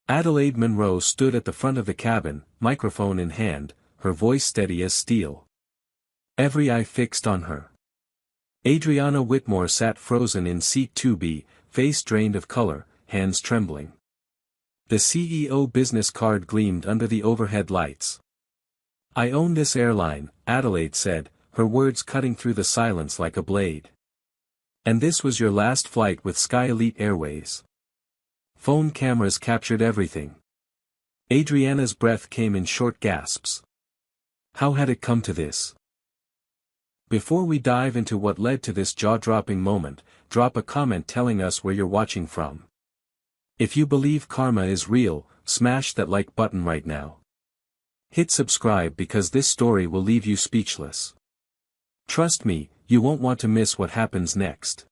Adelaide Monroe stood at the front of the cabin, microphone in hand, her voice steady as steel. Every eye fixed on her. Adriana Whitmore sat frozen in seat 2B, face drained of color, hands trembling. The CEO business card gleamed under the overhead lights. "I own this airline," Adelaide said, her words cutting through the silence like a blade. "And this was your last flight with Sky Elite Airways." Phone cameras captured everything. Adriana's breath came in short gasps. How had it come to this? Before we dive into what led to this jaw-dropping moment, drop a comment telling us where you're watching from. If you believe karma is real, smash that like button right now. Hit subscribe because this story will leave you speechless. Trust me, you won't want to miss what happens next.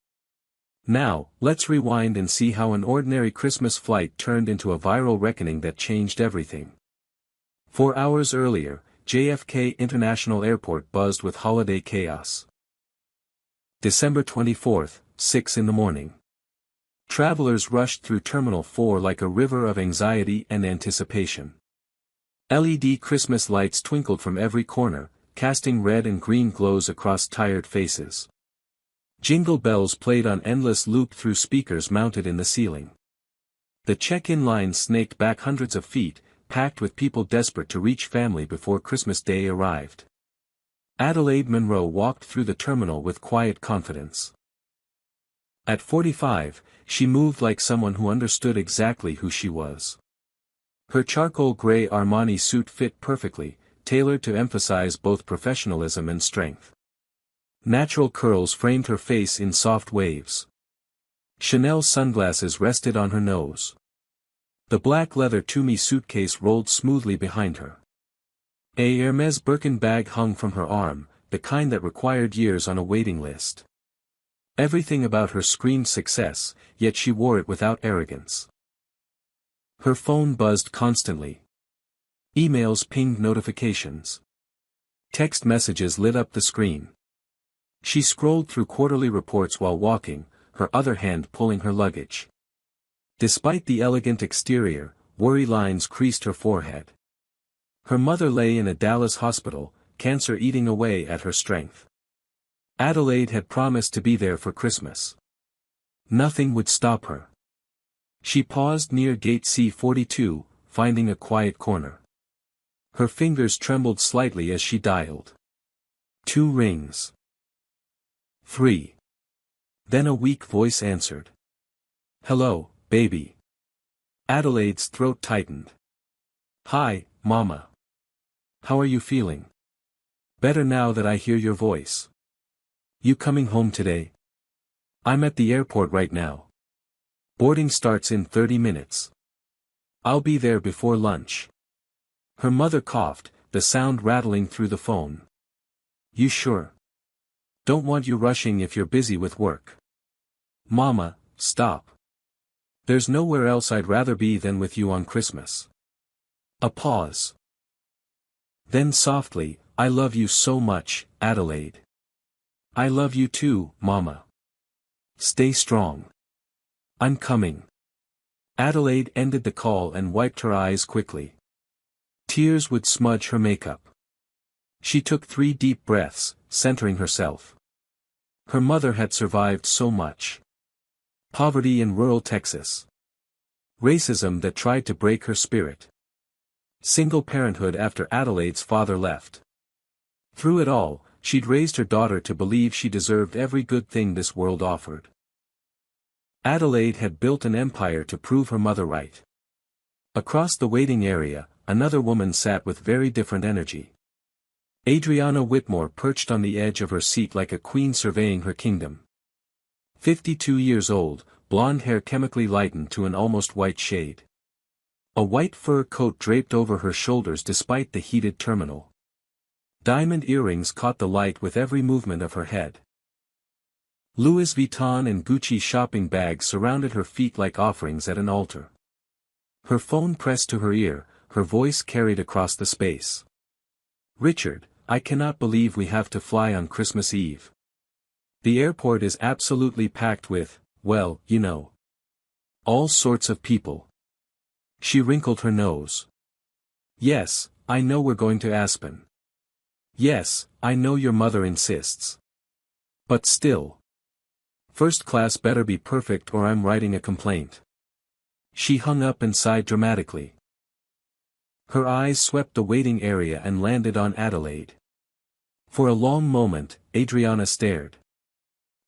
Now, let's rewind and see how an ordinary Christmas flight turned into a viral reckoning that changed everything. 4 hours earlier, JFK International Airport buzzed with holiday chaos. December 24th, 6 in the morning. Travelers rushed through Terminal 4 like a river of anxiety and anticipation. LED Christmas lights twinkled from every corner, casting red and green glows across tired faces. Jingle bells played on endless loop through speakers mounted in the ceiling. The check-in line snaked back hundreds of feet, packed with people desperate to reach family before Christmas Day arrived. Adelaide Monroe walked through the terminal with quiet confidence. At 45, she moved like someone who understood exactly who she was. Her charcoal gray Armani suit fit perfectly, tailored to emphasize both professionalism and strength. Natural curls framed her face in soft waves. Chanel sunglasses rested on her nose. The black leather Tumi suitcase rolled smoothly behind her. A Hermes Birkin bag hung from her arm, the kind that required years on a waiting list. Everything about her screamed success, yet she wore it without arrogance. Her phone buzzed constantly. Emails pinged notifications. Text messages lit up the screen. She scrolled through quarterly reports while walking, her other hand pulling her luggage. Despite the elegant exterior, worry lines creased her forehead. Her mother lay in a Dallas hospital, cancer eating away at her strength. Adelaide had promised to be there for Christmas. Nothing would stop her. She paused near gate C42, finding a quiet corner. Her fingers trembled slightly as she dialed. 2 rings. 3. Then a weak voice answered. "Hello, baby." Adelaide's throat tightened. "Hi, Mama. How are you feeling?" "Better now that I hear your voice." "You coming home today?" "I'm at the airport right now. Boarding starts in 30 minutes. I'll be there before lunch." Her mother coughed, the sound rattling through the phone. "You sure? Don't want you rushing if you're busy with work." "Mama, stop. There's nowhere else I'd rather be than with you on Christmas." A pause. Then softly, "I love you so much, Adelaide." "I love you too, Mama. Stay strong. I'm coming." Adelaide ended the call and wiped her eyes quickly. Tears would smudge her makeup. She took 3 deep breaths, centering herself. Her mother had survived so much. Poverty in rural Texas. Racism that tried to break her spirit. Single parenthood after Adelaide's father left. Through it all, she'd raised her daughter to believe she deserved every good thing this world offered. Adelaide had built an empire to prove her mother right. Across the waiting area, another woman sat with very different energy. Adriana Whitmore perched on the edge of her seat like a queen surveying her kingdom. 52 years old, blonde hair chemically lightened to an almost white shade. A white fur coat draped over her shoulders despite the heated terminal. Diamond earrings caught the light with every movement of her head. Louis Vuitton and Gucci shopping bags surrounded her feet like offerings at an altar. Her phone pressed to her ear, her voice carried across the space. "Richard, I cannot believe we have to fly on Christmas Eve. The airport is absolutely packed with, well, you know. All sorts of people." She wrinkled her nose. Yes, I know we're going to Aspen. Yes, I know your mother insists. But still. First class better be perfect or I'm writing a complaint. She hung up and sighed dramatically. Her eyes swept the waiting area and landed on Adelaide. For a long moment, Adriana stared.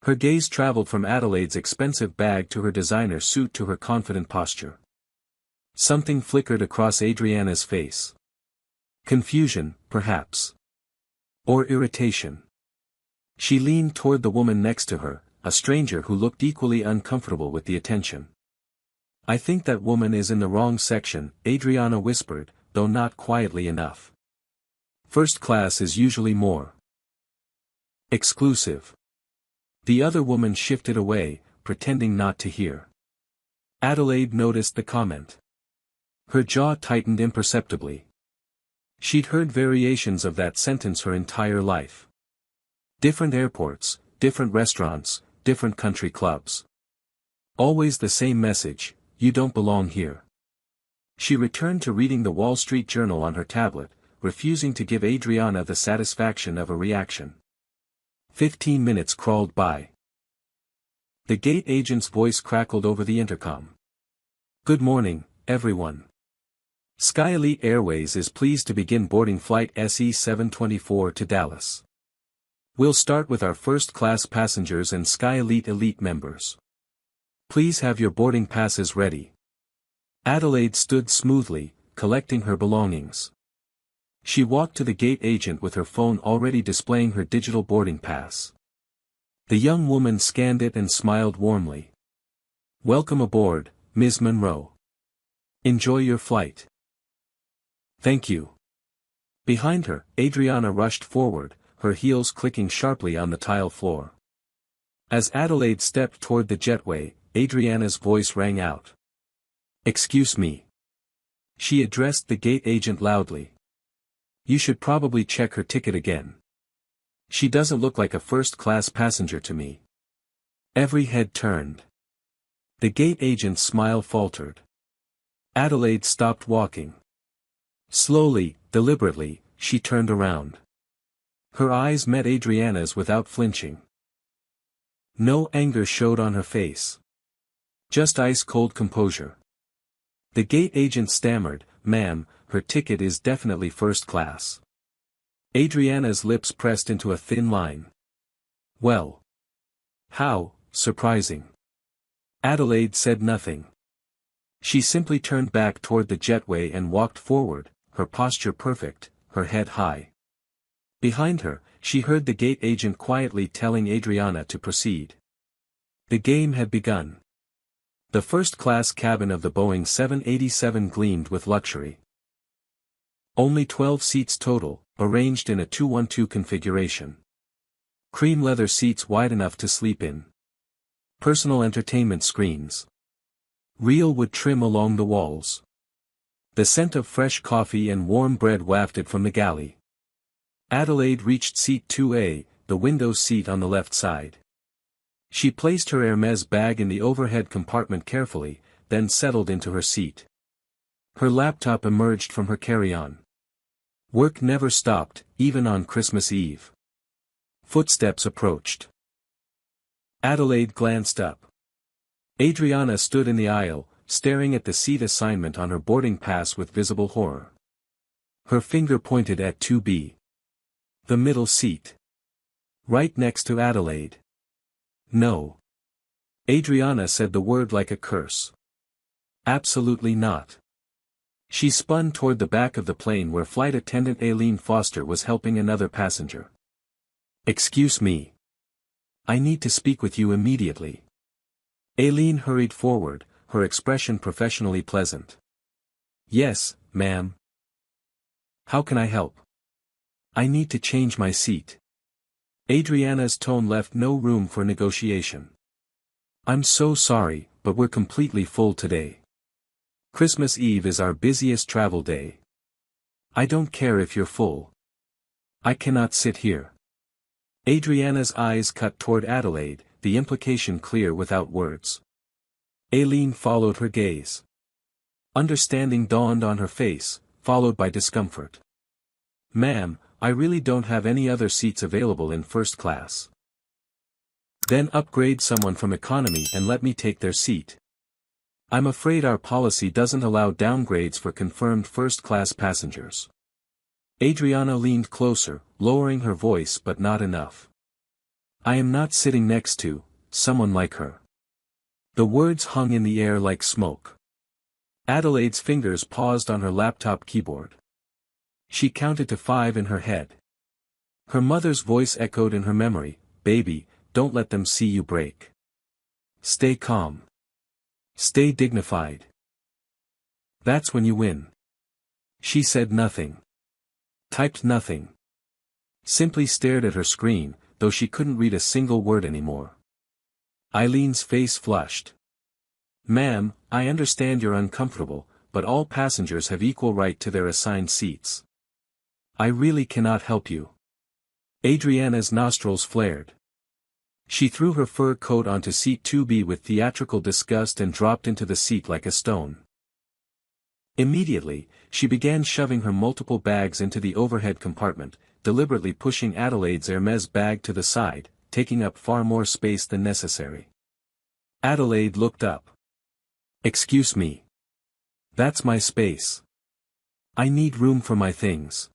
Her gaze traveled from Adelaide's expensive bag to her designer suit to her confident posture. Something flickered across Adriana's face. Confusion, perhaps. Or irritation. She leaned toward the woman next to her, a stranger who looked equally uncomfortable with the attention. I think that woman is in the wrong section, Adriana whispered, though not quietly enough. First class is usually more exclusive. The other woman shifted away, pretending not to hear. Adelaide noticed the comment. Her jaw tightened imperceptibly. She'd heard variations of that sentence her entire life. Different airports, different restaurants, different country clubs. Always the same message, you don't belong here. She returned to reading the Wall Street Journal on her tablet, refusing to give Adriana the satisfaction of a reaction. 15 minutes crawled by. The gate agent's voice crackled over the intercom. Good morning, everyone. Sky Elite Airways is pleased to begin boarding flight SE-724 to Dallas. We'll start with our first-class passengers and Sky Elite members. Please have your boarding passes ready. Adelaide stood smoothly, collecting her belongings. She walked to the gate agent with her phone already displaying her digital boarding pass. The young woman scanned it and smiled warmly. Welcome aboard, Ms. Monroe. Enjoy your flight. Thank you. Behind her, Adriana rushed forward, her heels clicking sharply on the tile floor. As Adelaide stepped toward the jetway, Adriana's voice rang out. Excuse me. She addressed the gate agent loudly. You should probably check her ticket again. She doesn't look like a first-class passenger to me. Every head turned. The gate agent's smile faltered. Adelaide stopped walking. Slowly, deliberately, she turned around. Her eyes met Adriana's without flinching. No anger showed on her face. Just ice-cold composure. The gate agent stammered, "Ma'am, her ticket is definitely first class." Adriana's lips pressed into a thin line. Well. How surprising. Adelaide said nothing. She simply turned back toward the jetway and walked forward, her posture perfect, her head high. Behind her, she heard the gate agent quietly telling Adriana to proceed. The game had begun. The first-class cabin of the Boeing 787 gleamed with luxury. Only 12 seats total, arranged in a 2-1-2 configuration. Cream leather seats wide enough to sleep in. Personal entertainment screens. Real wood trim along the walls. The scent of fresh coffee and warm bread wafted from the galley. Adelaide reached seat 2A, the window seat on the left side. She placed her Hermes bag in the overhead compartment carefully, then settled into her seat. Her laptop emerged from her carry-on. Work never stopped, even on Christmas Eve. Footsteps approached. Adelaide glanced up. Adriana stood in the aisle, staring at the seat assignment on her boarding pass with visible horror. Her finger pointed at 2B. The middle seat. Right next to Adelaide. No. Adriana said the word like a curse. Absolutely not. She spun toward the back of the plane where flight attendant Aileen Foster was helping another passenger. Excuse me. I need to speak with you immediately. Aileen hurried forward, her expression professionally pleasant. Yes, ma'am. How can I help? I need to change my seat. Adriana's tone left no room for negotiation. I'm so sorry, but we're completely full today. Christmas Eve is our busiest travel day. I don't care if you're full. I cannot sit here. Adriana's eyes cut toward Adelaide, the implication clear without words. Aileen followed her gaze. Understanding dawned on her face, followed by discomfort. "Ma'am, I really don't have any other seats available in first class." "Then upgrade someone from economy and let me take their seat." "I'm afraid our policy doesn't allow downgrades for confirmed first-class passengers." Adriana leaned closer, lowering her voice but not enough. "I am not sitting next to someone like her." The words hung in the air like smoke. Adelaide's fingers paused on her laptop keyboard. She counted to 5 in her head. Her mother's voice echoed in her memory, "Baby, don't let them see you break. Stay calm. Stay dignified. That's when you win." She said nothing. Typed nothing. Simply stared at her screen, though she couldn't read a single word anymore. Eileen's face flushed. "Ma'am, I understand you're uncomfortable, but all passengers have equal right to their assigned seats. I really cannot help you." Adriana's nostrils flared. She threw her fur coat onto seat 2B with theatrical disgust and dropped into the seat like a stone. Immediately, she began shoving her multiple bags into the overhead compartment, deliberately pushing Adelaide's Hermes bag to the side, taking up far more space than necessary. Adelaide looked up. "Excuse me. That's my space. I need room for my things."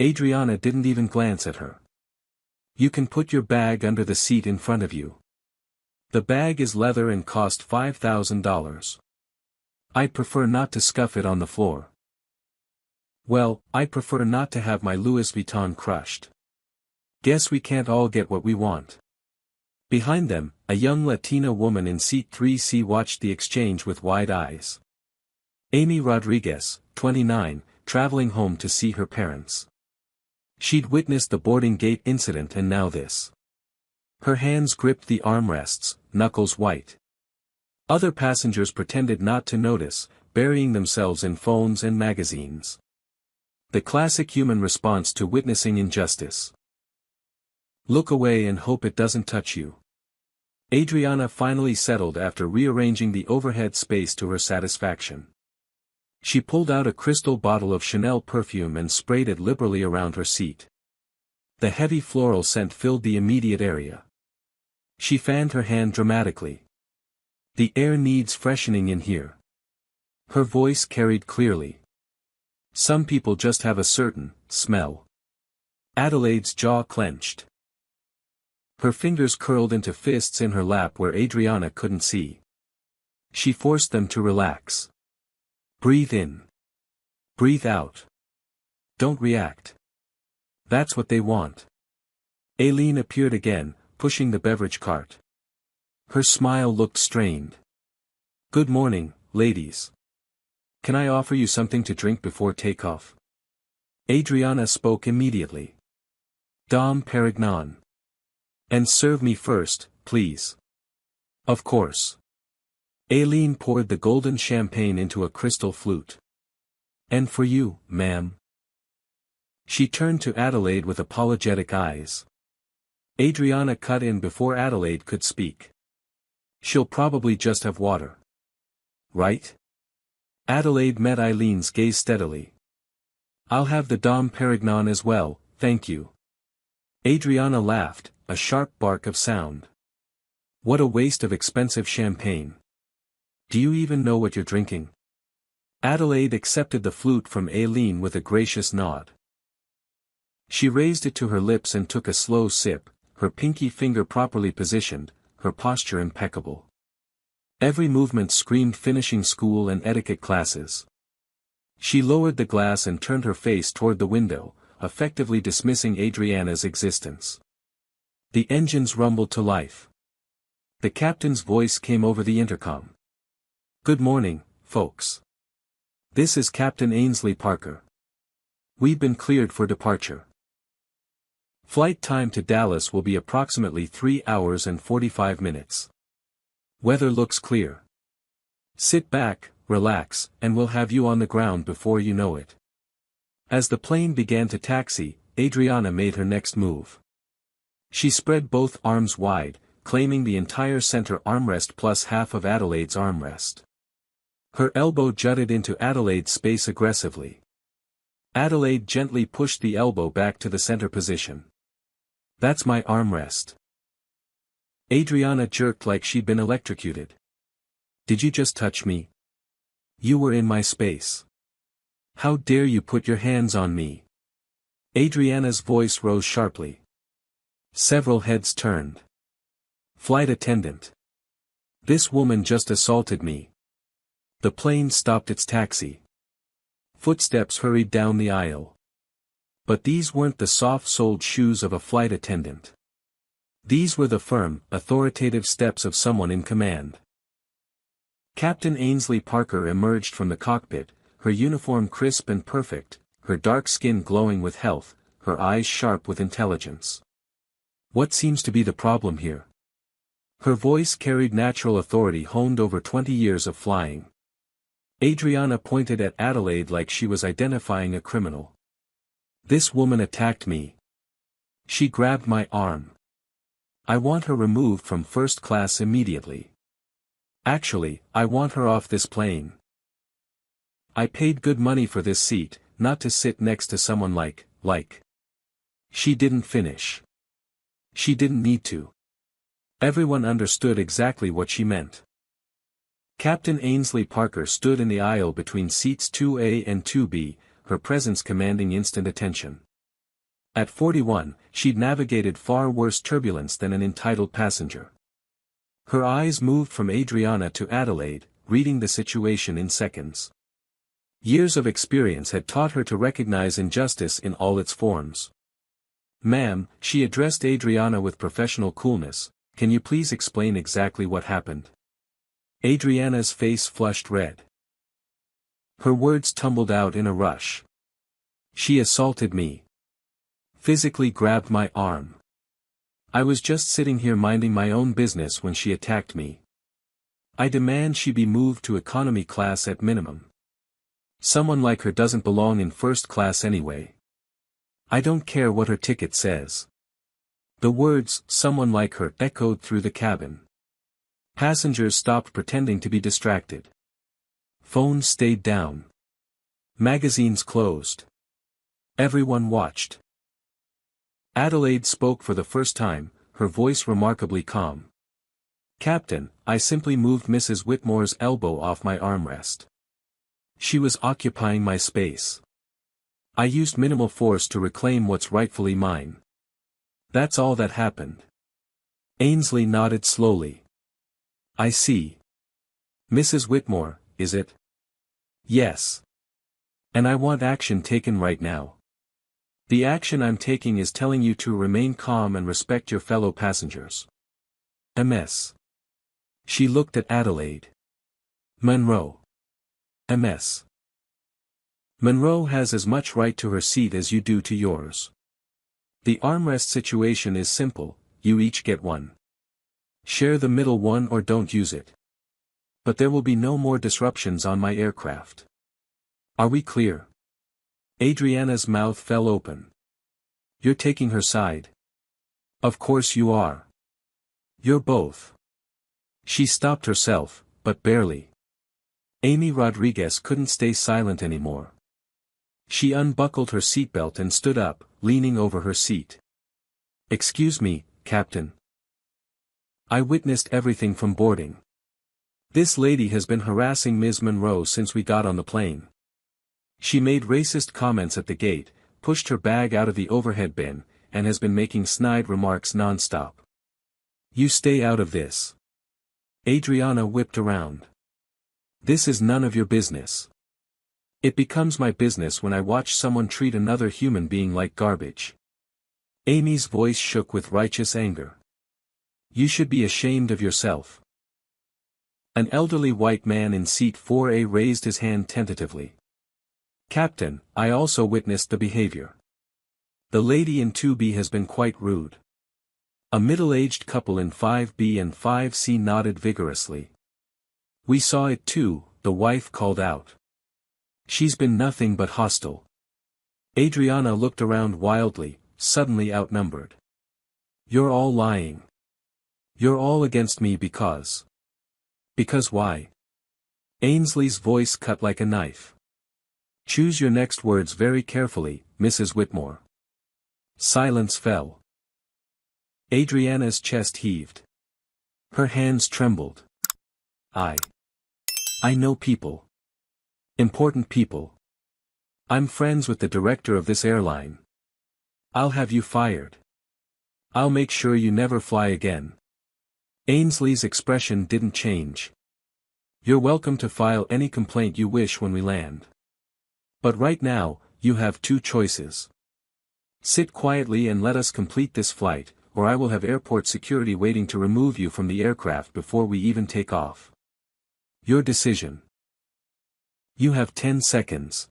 Adriana didn't even glance at her. "You can put your bag under the seat in front of you. The bag is leather and cost $5,000. I'd prefer not to scuff it on the floor." "Well, I prefer not to have my Louis Vuitton crushed. Guess we can't all get what we want." Behind them, a young Latina woman in seat 3C watched the exchange with wide eyes. Amy Rodriguez, 29, traveling home to see her parents. She'd witnessed the boarding gate incident and now this. Her hands gripped the armrests, knuckles white. Other passengers pretended not to notice, burying themselves in phones and magazines. The classic human response to witnessing injustice. Look away and hope it doesn't touch you. Adriana finally settled after rearranging the overhead space to her satisfaction. She pulled out a crystal bottle of Chanel perfume and sprayed it liberally around her seat. The heavy floral scent filled the immediate area. She fanned her hand dramatically. "The air needs freshening in here." Her voice carried clearly. "Some people just have a certain smell." Adelaide's jaw clenched. Her fingers curled into fists in her lap where Adriana couldn't see. She forced them to relax. "Breathe in. Breathe out. Don't react. That's what they want." Aileen appeared again, pushing the beverage cart. Her smile looked strained. "Good morning, ladies. Can I offer you something to drink before takeoff?" Adriana spoke immediately. "Dom Perignon. And serve me first, please." "Of course." Aileen poured the golden champagne into a crystal flute. "And for you, ma'am." She turned to Adelaide with apologetic eyes. Adriana cut in before Adelaide could speak. "She'll probably just have water. Right?" Adelaide met Eileen's gaze steadily. "I'll have the Dom Perignon as well, thank you." Adriana laughed, a sharp bark of sound. "What a waste of expensive champagne. Do you even know what you're drinking?" Adelaide accepted the flute from Aileen with a gracious nod. She raised it to her lips and took a slow sip, her pinky finger properly positioned, her posture impeccable. Every movement screamed finishing school and etiquette classes. She lowered the glass and turned her face toward the window, effectively dismissing Adriana's existence. The engines rumbled to life. The captain's voice came over the intercom. "Good morning, folks. This is Captain Ainsley Parker. We've been cleared for departure. Flight time to Dallas will be approximately 3 hours and 45 minutes. Weather looks clear. Sit back, relax, and we'll have you on the ground before you know it." As the plane began to taxi, Adriana made her next move. She spread both arms wide, claiming the entire center armrest plus half of Adelaide's armrest. Her elbow jutted into Adelaide's space aggressively. Adelaide gently pushed the elbow back to the center position. That's my armrest. Adriana jerked like she'd been electrocuted. Did you just touch me? You were in my space. How dare you put your hands on me? Adriana's voice rose sharply. Several heads turned. Flight attendant. This woman just assaulted me. The plane stopped its taxi. Footsteps hurried down the aisle. But these weren't the soft-soled shoes of a flight attendant. These were the firm, authoritative steps of someone in command. Captain Ainsley Parker emerged from the cockpit, her uniform crisp and perfect, her dark skin glowing with health, her eyes sharp with intelligence. What seems to be the problem here? Her voice carried natural authority honed over 20 years of flying. Adriana pointed at Adelaide like she was identifying a criminal. This woman attacked me. She grabbed my arm. I want her removed from first class immediately. Actually, I want her off this plane. I paid good money for this seat, not to sit next to someone like. She didn't finish. She didn't need to. Everyone understood exactly what she meant. Captain Ainsley Parker stood in the aisle between seats 2A and 2B, her presence commanding instant attention. At 41, she'd navigated far worse turbulence than an entitled passenger. Her eyes moved from Adriana to Adelaide, reading the situation in seconds. Years of experience had taught her to recognize injustice in all its forms. Ma'am, she addressed Adriana with professional coolness, can you please explain exactly what happened? Adriana's face flushed red. Her words tumbled out in a rush. She assaulted me. Physically grabbed my arm. I was just sitting here minding my own business when she attacked me. I demand she be moved to economy class at minimum. Someone like her doesn't belong in first class anyway. I don't care what her ticket says. The words, someone like her, echoed through the cabin. Passengers stopped pretending to be distracted. Phones stayed down. Magazines closed. Everyone watched. Adelaide spoke for the first time, her voice remarkably calm. Captain, I simply moved Mrs. Whitmore's elbow off my armrest. She was occupying my space. I used minimal force to reclaim what's rightfully mine. That's all that happened. Ainsley nodded slowly. I see. Mrs. Whitmore, is it? Yes. And I want action taken right now. The action I'm taking is telling you to remain calm and respect your fellow passengers. MS. She looked at Adelaide. Monroe. MS. Monroe has as much right to her seat as you do to yours. The armrest situation is simple, you each get one. Share the middle one or don't use it. But there will be no more disruptions on my aircraft. Are we clear? Adriana's mouth fell open. You're taking her side. Of course you are. You're both. She stopped herself, but barely. Amy Rodriguez couldn't stay silent anymore. She unbuckled her seatbelt and stood up, leaning over her seat. Excuse me, Captain. I witnessed everything from boarding. This lady has been harassing Ms. Monroe since we got on the plane. She made racist comments at the gate, pushed her bag out of the overhead bin, and has been making snide remarks non-stop. You stay out of this. Adriana whipped around. This is none of your business. It becomes my business when I watch someone treat another human being like garbage. Amy's voice shook with righteous anger. You should be ashamed of yourself. An elderly white man in seat 4A raised his hand tentatively. Captain, I also witnessed the behavior. The lady in 2B has been quite rude. A middle-aged couple in 5B and 5C nodded vigorously. We saw it too, the wife called out. She's been nothing but hostile. Adriana looked around wildly, suddenly outnumbered. You're all lying. You're all against me because. Because why? Ainsley's voice cut like a knife. Choose your next words very carefully, Mrs. Whitmore. Silence fell. Adriana's chest heaved. Her hands trembled. I know people. Important people. I'm friends with the director of this airline. I'll have you fired. I'll make sure you never fly again. Ainsley's expression didn't change. You're welcome to file any complaint you wish when we land. But right now, you have two choices. Sit quietly and let us complete this flight, or I will have airport security waiting to remove you from the aircraft before we even take off. Your decision. You have 10 seconds.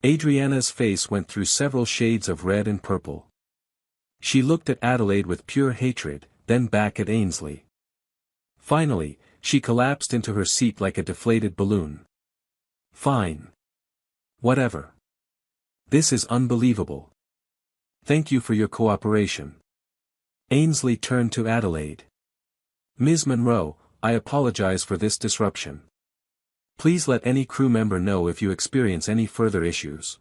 Adriana's face went through several shades of red and purple. She looked at Adelaide with pure hatred, then back at Ainsley. Finally, she collapsed into her seat like a deflated balloon. Fine. Whatever. This is unbelievable. Thank you for your cooperation. Ainsley turned to Adelaide. Ms. Monroe, I apologize for this disruption. Please let any crew member know if you experience any further issues.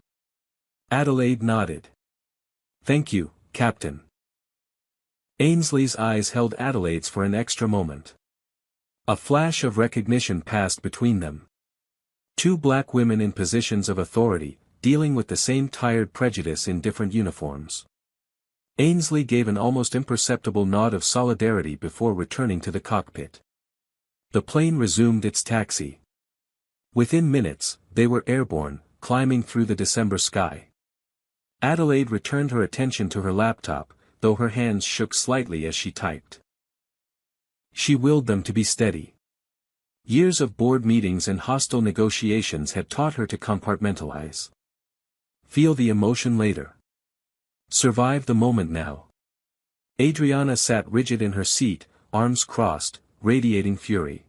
Adelaide nodded. Thank you, Captain. Ainsley's eyes held Adelaide's for an extra moment. A flash of recognition passed between them. Two black women in positions of authority, dealing with the same tired prejudice in different uniforms. Ainsley gave an almost imperceptible nod of solidarity before returning to the cockpit. The plane resumed its taxi. Within minutes, they were airborne, climbing through the December sky. Adelaide returned her attention to her laptop, though her hands shook slightly as she typed. She willed them to be steady. Years of board meetings and hostile negotiations had taught her to compartmentalize. Feel the emotion later. Survive the moment now. Adriana sat rigid in her seat, arms crossed, radiating fury.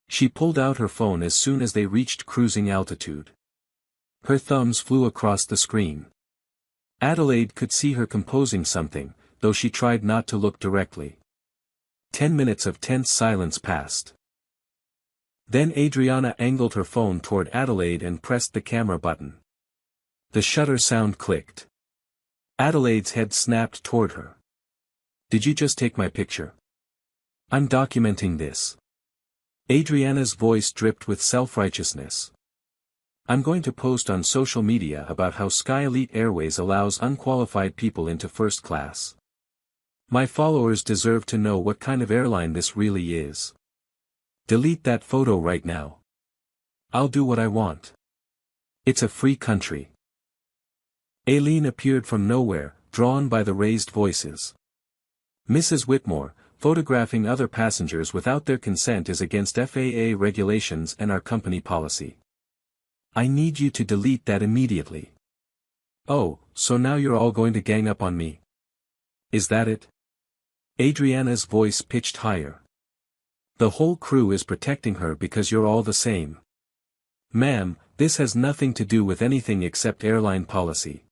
She pulled out her phone as soon as they reached cruising altitude. Her thumbs flew across the screen. Adelaide could see her composing something, though she tried not to look directly. 10 minutes of tense silence passed. Then Adriana angled her phone toward Adelaide and pressed the camera button. The shutter sound clicked. Adelaide's head snapped toward her. Did you just take my picture? I'm documenting this. Adriana's voice dripped with self-righteousness. I'm going to post on social media about how Sky Elite Airways allows unqualified people into first class. My followers deserve to know what kind of airline this really is. Delete that photo right now. I'll do what I want. It's a free country. Aileen appeared from nowhere, drawn by the raised voices. Mrs. Whitmore, photographing other passengers without their consent is against FAA regulations and our company policy. I need you to delete that immediately. Oh, so now you're all going to gang up on me? Is that it? Adriana's voice pitched higher. The whole crew is protecting her because you're all the same. Ma'am, this has nothing to do with anything except airline policy.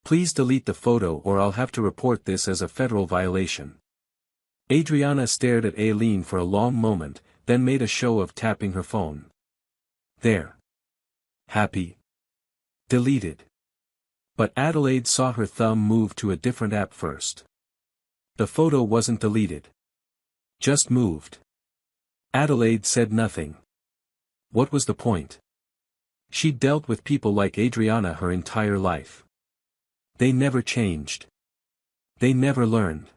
Please delete the photo or I'll have to report this as a federal violation. Adriana stared at Aileen for a long moment, then made a show of tapping her phone. There. Happy. Deleted. But Adelaide saw her thumb move to a different app first. The photo wasn't deleted. Just moved. Adelaide said nothing. What was the point? She'd dealt with people like Adriana her entire life. They never changed. They never learned.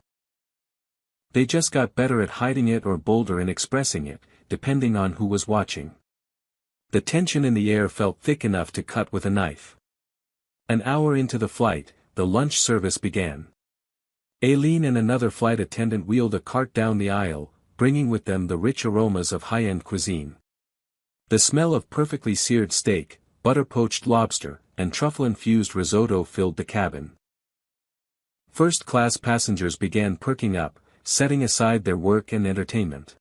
They just got better at hiding it or bolder in expressing it, depending on who was watching. The tension in the air felt thick enough to cut with a knife. An hour into the flight, the lunch service began. Aileen and another flight attendant wheeled a cart down the aisle, bringing with them the rich aromas of high-end cuisine. The smell of perfectly seared steak, butter-poached lobster, and truffle-infused risotto filled the cabin. First-class passengers began perking up, setting aside their work and entertainment.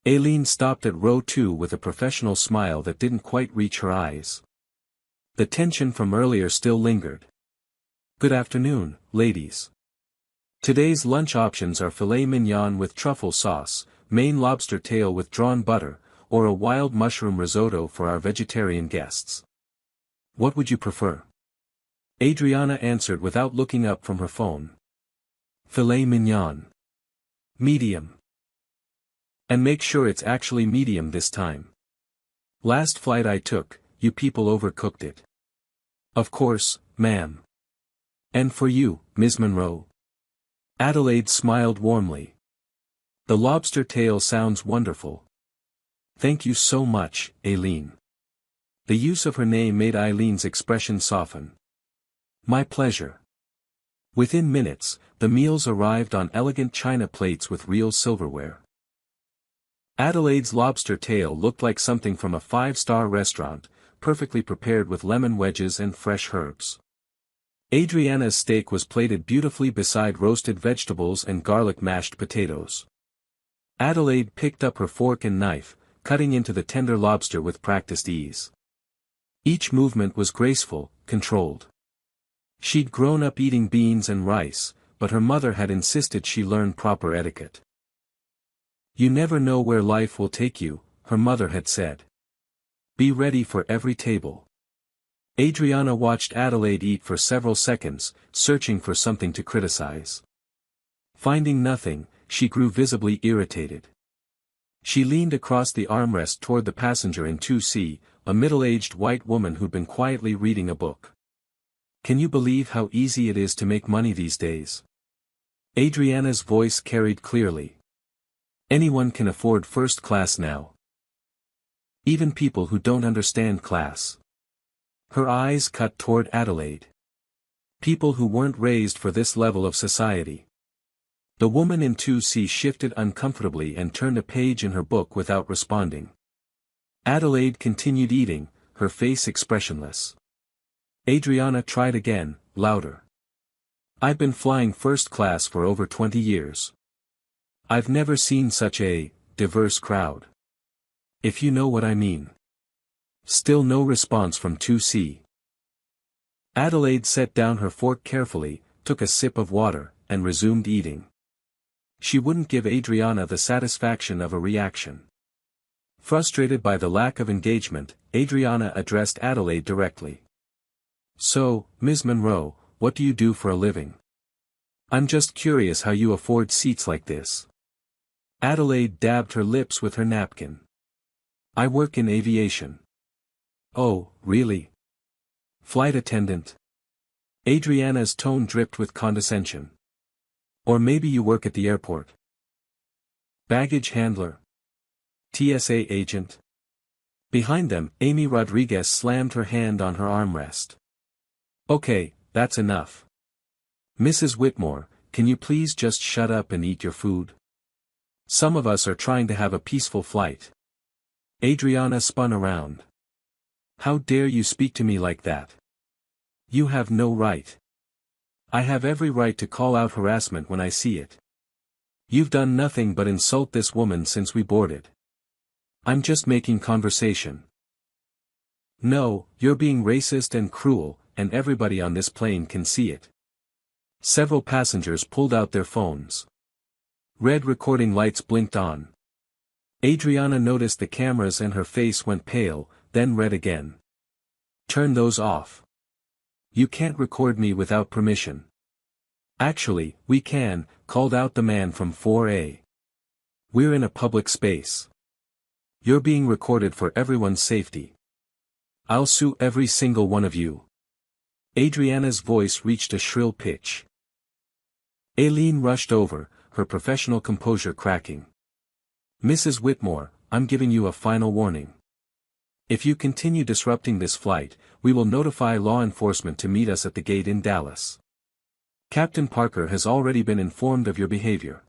Aileen stopped at row 2 with a professional smile that didn't quite reach her eyes. The tension from earlier still lingered. Good afternoon, ladies. Today's lunch options are filet mignon with truffle sauce, Maine lobster tail with drawn butter, or a wild mushroom risotto for our vegetarian guests? What would you prefer? Adriana answered without looking up from her phone. Filet mignon. Medium. And make sure it's actually medium this time. Last flight I took, you people overcooked it. Of course, ma'am. And for you, Ms. Monroe. Adelaide smiled warmly. The lobster tail sounds wonderful. Thank you so much, Aileen. The use of her name made Eileen's expression soften. My pleasure. Within minutes, the meals arrived on elegant china plates with real silverware. Adelaide's lobster tail looked like something from a five-star restaurant, perfectly prepared with lemon wedges and fresh herbs. Adriana's steak was plated beautifully beside roasted vegetables and garlic mashed potatoes. Adelaide picked up her fork and knife, cutting into the tender lobster with practiced ease. Each movement was graceful, controlled. She'd grown up eating beans and rice, but her mother had insisted she learn proper etiquette. You never know where life will take you, her mother had said. Be ready for every table. Adriana watched Adelaide eat for several seconds, searching for something to criticize. Finding nothing, she grew visibly irritated. She leaned across the armrest toward the passenger in 2C, a middle-aged white woman who'd been quietly reading a book. Can you believe how easy it is to make money these days? Adriana's voice carried clearly. Anyone can afford first class now. Even people who don't understand class. Her eyes cut toward Adelaide. People who weren't raised for this level of society. The woman in 2C shifted uncomfortably and turned a page in her book without responding. Adelaide continued eating, her face expressionless. Adriana tried again, louder. I've been flying first class for over 20 years. I've never seen such a diverse crowd. If you know what I mean. Still no response from 2C. Adelaide set down her fork carefully, took a sip of water, and resumed eating. She wouldn't give Adriana the satisfaction of a reaction. Frustrated by the lack of engagement, Adriana addressed Adelaide directly. So, Ms. Monroe, what do you do for a living? I'm just curious how you afford seats like this. Adelaide dabbed her lips with her napkin. I work in aviation. Oh, really? Flight attendant? Adriana's tone dripped with condescension. Or maybe you work at the airport. Baggage handler? TSA agent? Behind them, Amy Rodriguez slammed her hand on her armrest. Okay, that's enough. Mrs. Whitmore, can you please just shut up and eat your food? Some of us are trying to have a peaceful flight. Adriana spun around. How dare you speak to me like that? You have no right. I have every right to call out harassment when I see it. You've done nothing but insult this woman since we boarded. I'm just making conversation. No, you're being racist and cruel, and everybody on this plane can see it. Several passengers pulled out their phones. Red recording lights blinked on. Adriana noticed the cameras and her face went pale, then red again. Turn those off. You can't record me without permission. Actually, we can, called out the man from 4A. We're in a public space. You're being recorded for everyone's safety. I'll sue every single one of you. Adriana's voice reached a shrill pitch. Aileen rushed over, her professional composure cracking. Mrs. Whitmore, I'm giving you a final warning. If you continue disrupting this flight, we will notify law enforcement to meet us at the gate in Dallas. Captain Parker has already been informed of your behavior.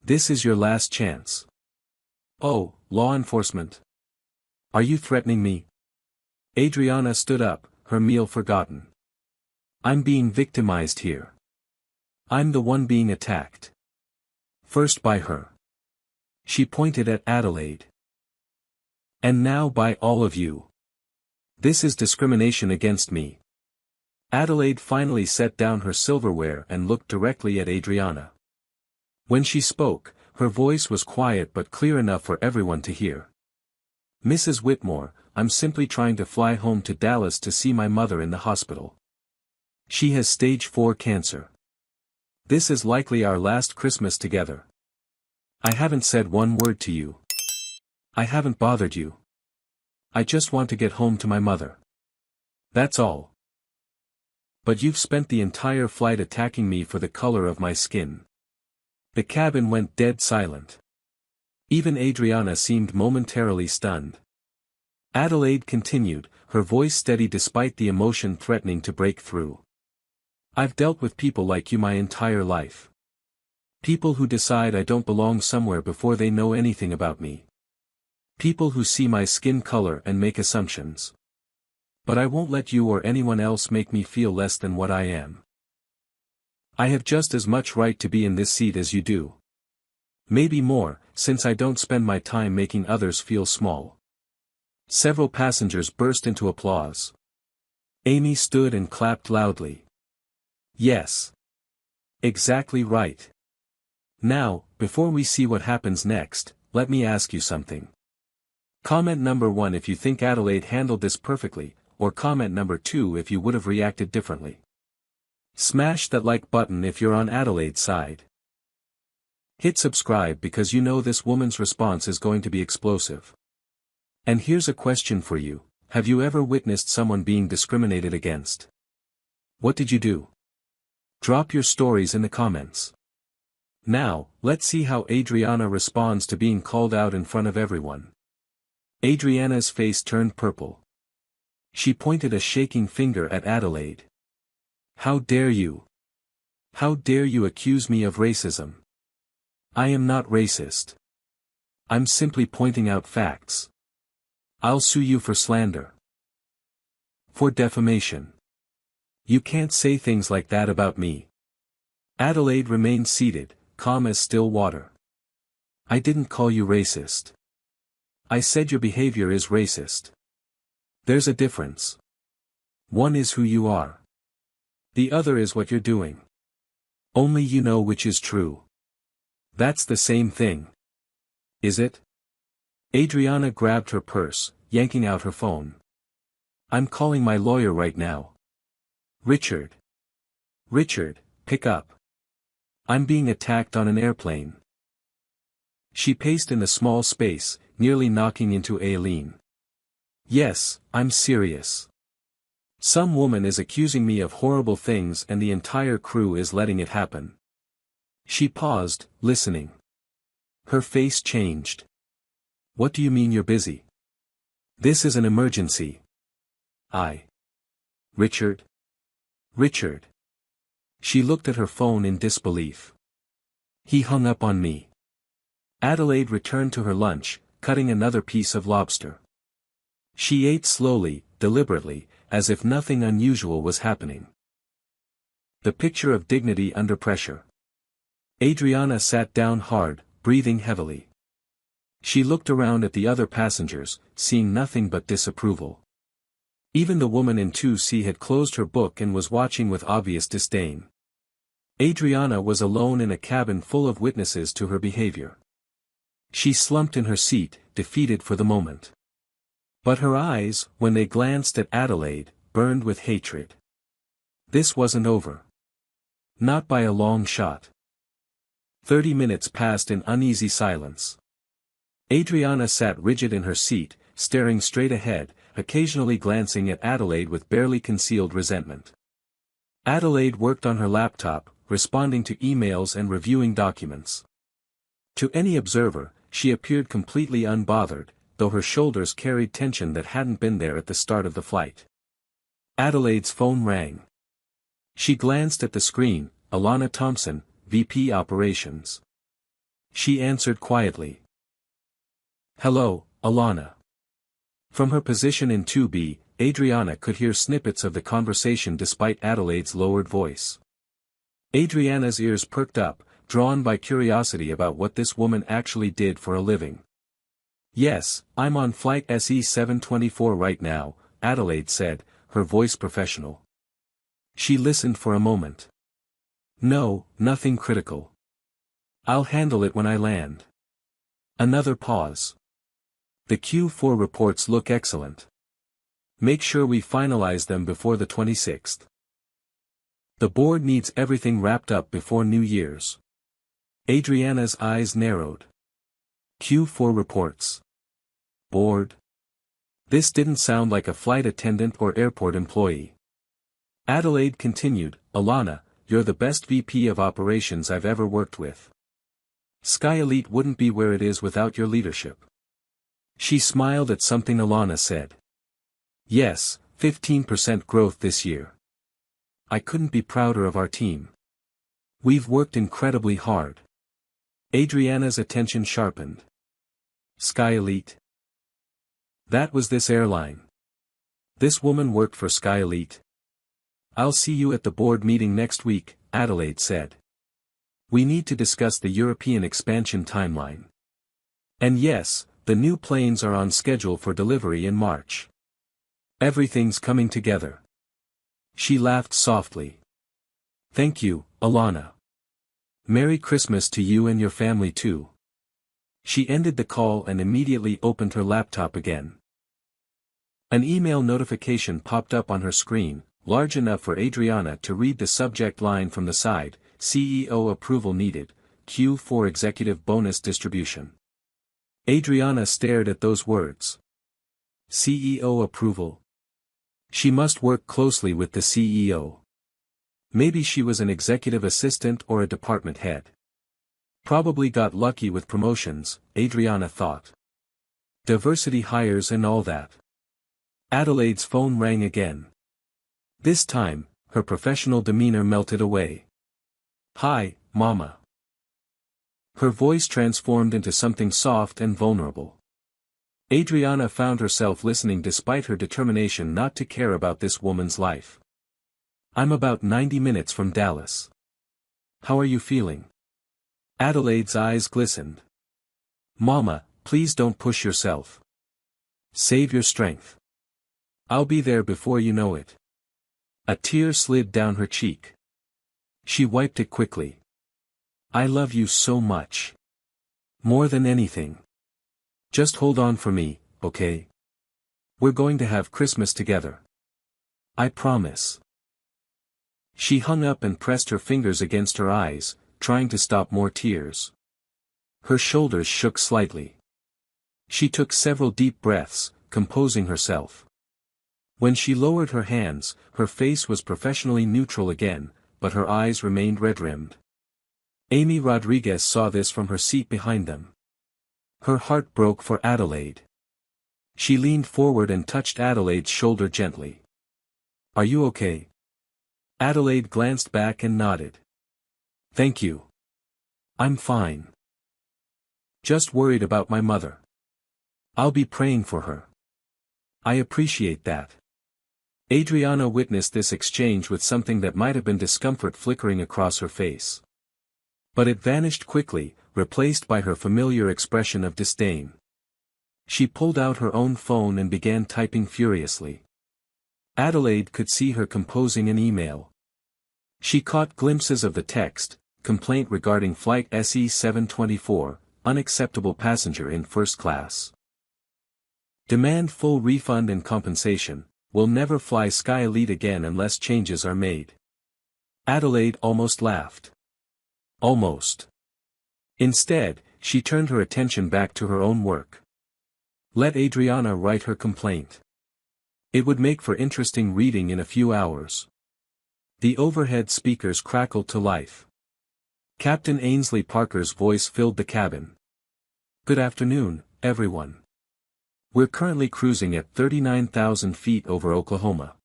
This is your last chance. Oh, law enforcement. Are you threatening me? Adriana stood up, her meal forgotten. I'm being victimized here. I'm the one being attacked. First by her. She pointed at Adelaide. And now by all of you. This is discrimination against me. Adelaide finally set down her silverware and looked directly at Adriana. When she spoke, her voice was quiet but clear enough for everyone to hear. Mrs. Whitmore, I'm simply trying to fly home to Dallas to see my mother in the hospital. She has stage 4 cancer. This is likely our last Christmas together. I haven't said one word to you. I haven't bothered you. I just want to get home to my mother. That's all. But you've spent the entire flight attacking me for the color of my skin. The cabin went dead silent. Even Adriana seemed momentarily stunned. Adelaide continued, her voice steady despite the emotion threatening to break through. I've dealt with people like you my entire life. People who decide I don't belong somewhere before they know anything about me. People who see my skin color and make assumptions. But I won't let you or anyone else make me feel less than what I am. I have just as much right to be in this seat as you do. Maybe more, since I don't spend my time making others feel small. Several passengers burst into applause. Amy stood and clapped loudly. Yes. Exactly right. Now, before we see what happens next, let me ask you something. Comment number 1 if you think Adelaide handled this perfectly, or comment number 2 if you would have reacted differently. Smash that like button if you're on Adelaide's side. Hit subscribe because you know this woman's response is going to be explosive. And here's a question for you, have you ever witnessed someone being discriminated against? What did you do? Drop your stories in the comments. Now, let's see how Adriana responds to being called out in front of everyone. Adriana's face turned purple. She pointed a shaking finger at Adelaide. How dare you? How dare you accuse me of racism? I am not racist. I'm simply pointing out facts. I'll sue you for slander. For defamation. You can't say things like that about me. Adelaide remained seated, calm as still water. I didn't call you racist. I said your behavior is racist. There's a difference. One is who you are. The other is what you're doing. Only you know which is true. That's the same thing. Is it? Adriana grabbed her purse, yanking out her phone. I'm calling my lawyer right now. Richard. Richard, pick up. I'm being attacked on an airplane. She paced in the small space, nearly knocking into Aileen. Yes, I'm serious. Some woman is accusing me of horrible things and the entire crew is letting it happen. She paused, listening. Her face changed. What do you mean you're busy? This is an emergency. Richard? Richard. She looked at her phone in disbelief. He hung up on me. Adelaide returned to her lunch, cutting another piece of lobster. She ate slowly, deliberately, as if nothing unusual was happening. The picture of dignity under pressure. Adriana sat down hard, breathing heavily. She looked around at the other passengers, seeing nothing but disapproval. Even the woman in 2C had closed her book and was watching with obvious disdain. Adriana was alone in a cabin full of witnesses to her behavior. She slumped in her seat, defeated for the moment. But her eyes, when they glanced at Adelaide, burned with hatred. This wasn't over. Not by a long shot. 30 minutes passed in uneasy silence. Adriana sat rigid in her seat, staring straight ahead, occasionally glancing at Adelaide with barely concealed resentment. Adelaide worked on her laptop, responding to emails and reviewing documents. To any observer, she appeared completely unbothered, though her shoulders carried tension that hadn't been there at the start of the flight. Adelaide's phone rang. She glanced at the screen, Alana Thompson, VP Operations. She answered quietly. Hello, Alana. From her position in 2B, Adriana could hear snippets of the conversation despite Adelaide's lowered voice. Adriana's ears perked up, drawn by curiosity about what this woman actually did for a living. Yes, I'm on flight SE724 right now, Adelaide said, her voice professional. She listened for a moment. No, nothing critical. I'll handle it when I land. Another pause. The Q4 reports look excellent. Make sure we finalize them before the 26th. The board needs everything wrapped up before New Year's. Adriana's eyes narrowed. Q4 reports. Board. This didn't sound like a flight attendant or airport employee. Adelaide continued, Alana, you're the best VP of operations I've ever worked with. Sky Elite wouldn't be where it is without your leadership. She smiled at something Alana said. Yes, 15% growth this year. I couldn't be prouder of our team. We've worked incredibly hard. Adriana's attention sharpened. Sky Elite. That was this airline. This woman worked for Sky Elite. I'll see you at the board meeting next week, Adelaide said. We need to discuss the European expansion timeline. And yes, the new planes are on schedule for delivery in March. Everything's coming together. She laughed softly. Thank you, Alana. Merry Christmas to you and your family too. She ended the call and immediately opened her laptop again. An email notification popped up on her screen, large enough for Adriana to read the subject line from the side, CEO approval needed, Q4 executive bonus distribution. Adriana stared at those words. CEO approval. She must work closely with the CEO. Maybe she was an executive assistant or a department head. Probably got lucky with promotions, Adriana thought. Diversity hires and all that. Adelaide's phone rang again. This time, her professional demeanor melted away. Hi, Mama. Her voice transformed into something soft and vulnerable. Adriana found herself listening despite her determination not to care about this woman's life. I'm about 90 minutes from Dallas. How are you feeling? Adelaide's eyes glistened. Mama, please don't push yourself. Save your strength. I'll be there before you know it. A tear slid down her cheek. She wiped it quickly. I love you so much. More than anything. Just hold on for me, okay? We're going to have Christmas together. I promise. She hung up and pressed her fingers against her eyes, trying to stop more tears. Her shoulders shook slightly. She took several deep breaths, composing herself. When she lowered her hands, her face was professionally neutral again, but her eyes remained red-rimmed. Amy Rodriguez saw this from her seat behind them. Her heart broke for Adelaide. She leaned forward and touched Adelaide's shoulder gently. Are you okay? Adelaide glanced back and nodded. Thank you. I'm fine. Just worried about my mother. I'll be praying for her. I appreciate that. Adriana witnessed this exchange with something that might have been discomfort flickering across her face. But it vanished quickly, replaced by her familiar expression of disdain. She pulled out her own phone and began typing furiously. Adelaide could see her composing an email. She caught glimpses of the text, complaint regarding flight SE-724, unacceptable passenger in first class. Demand full refund and compensation, will never fly Sky Elite again unless changes are made. Adelaide almost laughed. Almost. Instead, she turned her attention back to her own work. Let Adriana write her complaint. It would make for interesting reading in a few hours. The overhead speakers crackled to life. Captain Ainsley Parker's voice filled the cabin. Good afternoon, everyone. We're currently cruising at 39,000 feet over Oklahoma.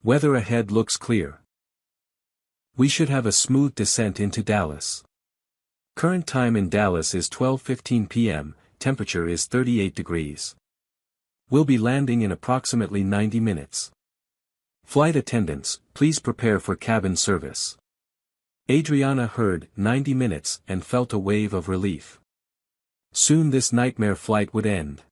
Weather ahead looks clear. We should have a smooth descent into Dallas. Current time in Dallas is 12:15 p.m., temperature is 38 degrees. We'll be landing in approximately 90 minutes. Flight attendants, please prepare for cabin service. Adriana heard 90 minutes and felt a wave of relief. Soon this nightmare flight would end.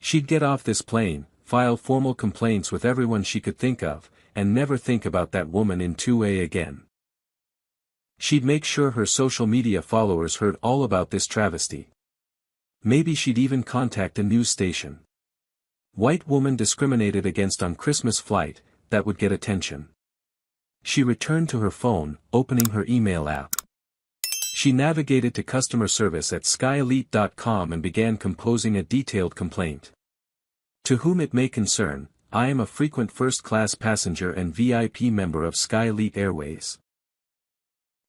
She'd get off this plane, file formal complaints with everyone she could think of, and never think about that woman in 2A again. She'd make sure her social media followers heard all about this travesty. Maybe she'd even contact a news station. White woman discriminated against on Christmas flight, that would get attention. She returned to her phone, opening her email app. She navigated to customer service at skyelite.com and began composing a detailed complaint. To whom it may concern, I am a frequent first-class passenger and VIP member of Skyelite Airways.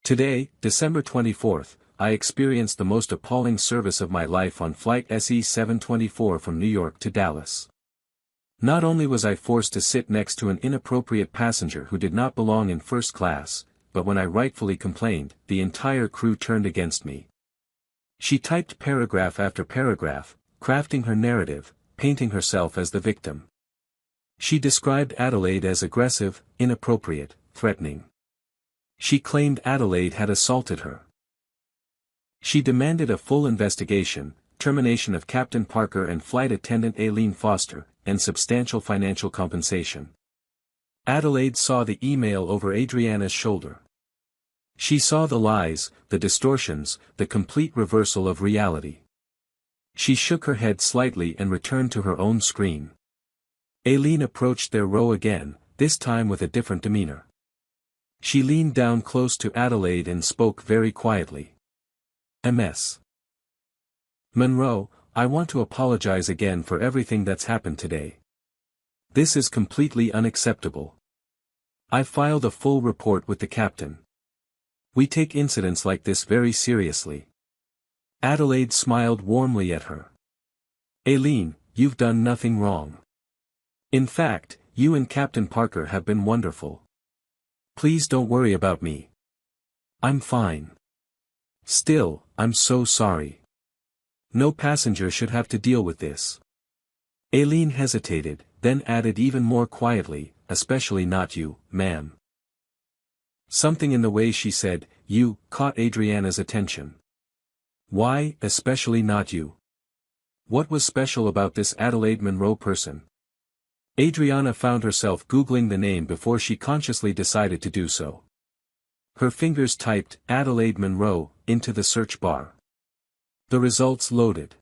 Today, December 24th, I experienced the most appalling service of my life on flight SE-724 from New York to Dallas. Not only was I forced to sit next to an inappropriate passenger who did not belong in first class, but when I rightfully complained, the entire crew turned against me. She typed paragraph after paragraph, crafting her narrative, painting herself as the victim. She described Adelaide as aggressive, inappropriate, threatening. She claimed Adelaide had assaulted her. She demanded a full investigation, termination of Captain Parker and flight attendant Aileen Foster, and substantial financial compensation. Adelaide saw the email over Adriana's shoulder. She saw the lies, the distortions, the complete reversal of reality. She shook her head slightly and returned to her own screen. Aileen approached their row again, this time with a different demeanor. She leaned down close to Adelaide and spoke very quietly. Ms. Monroe, I want to apologize again for everything that's happened today. This is completely unacceptable. I filed a full report with the captain. We take incidents like this very seriously. Adelaide smiled warmly at her. Aileen, you've done nothing wrong. In fact, you and Captain Parker have been wonderful. Please don't worry about me. I'm fine. Still, I'm so sorry. No passenger should have to deal with this. Aileen hesitated, then added even more quietly, especially not you, ma'am. Something in the way she said, you, caught Adriana's attention. Why, especially not you? What was special about this Adelaide Monroe person? Adriana found herself Googling the name before she consciously decided to do so. Her fingers typed, Adelaide Monroe, into the search bar. The results loaded.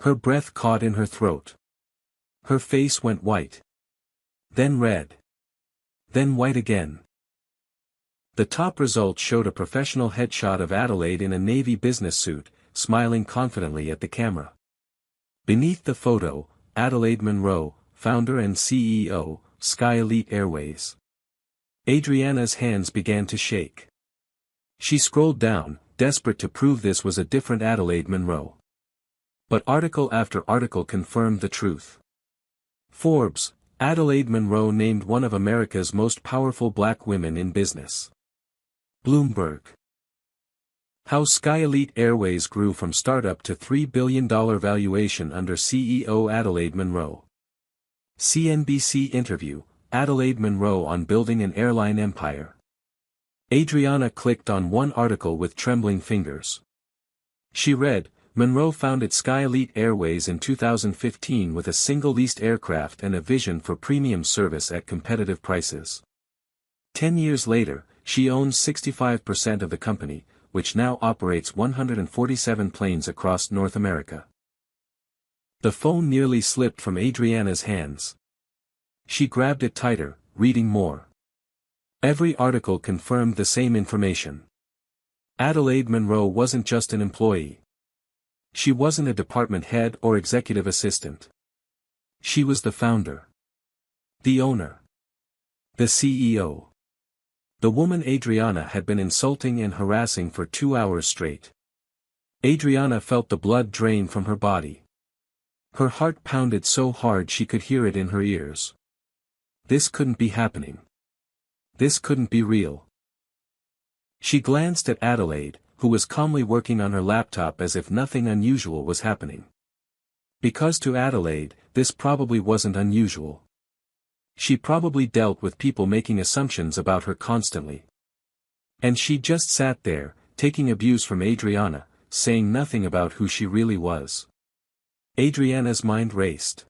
Her breath caught in her throat. Her face went white. Then red. Then white again. The top result showed a professional headshot of Adelaide in a navy business suit, smiling confidently at the camera. Beneath the photo, Adelaide Monroe, founder and CEO, Skyelite Airways. Adriana's hands began to shake. She scrolled down, desperate to prove this was a different Adelaide Monroe. But article after article confirmed the truth. Forbes, Adelaide Monroe named one of America's most powerful black women in business. Bloomberg. How Skyelite Airways grew from startup to $3 billion valuation under CEO Adelaide Monroe. CNBC interview, Adelaide Monroe on building an airline empire. Adriana clicked on one article with trembling fingers. She read, Monroe founded Skyelite Airways in 2015 with a single leased aircraft and a vision for premium service at competitive prices. 10 years later, she owns 65% of the company, which now operates 147 planes across North America. The phone nearly slipped from Adriana's hands. She grabbed it tighter, reading more. Every article confirmed the same information. Adelaide Monroe wasn't just an employee. She wasn't a department head or executive assistant. She was the founder. The owner. The CEO. The woman Adriana had been insulting and harassing for 2 hours straight. Adriana felt the blood drain from her body. Her heart pounded so hard she could hear it in her ears. This couldn't be happening. This couldn't be real. She glanced at Adelaide, who was calmly working on her laptop as if nothing unusual was happening. Because to Adelaide, this probably wasn't unusual. She probably dealt with people making assumptions about her constantly. And she just sat there, taking abuse from Adriana, saying nothing about who she really was. Adriana's mind raced.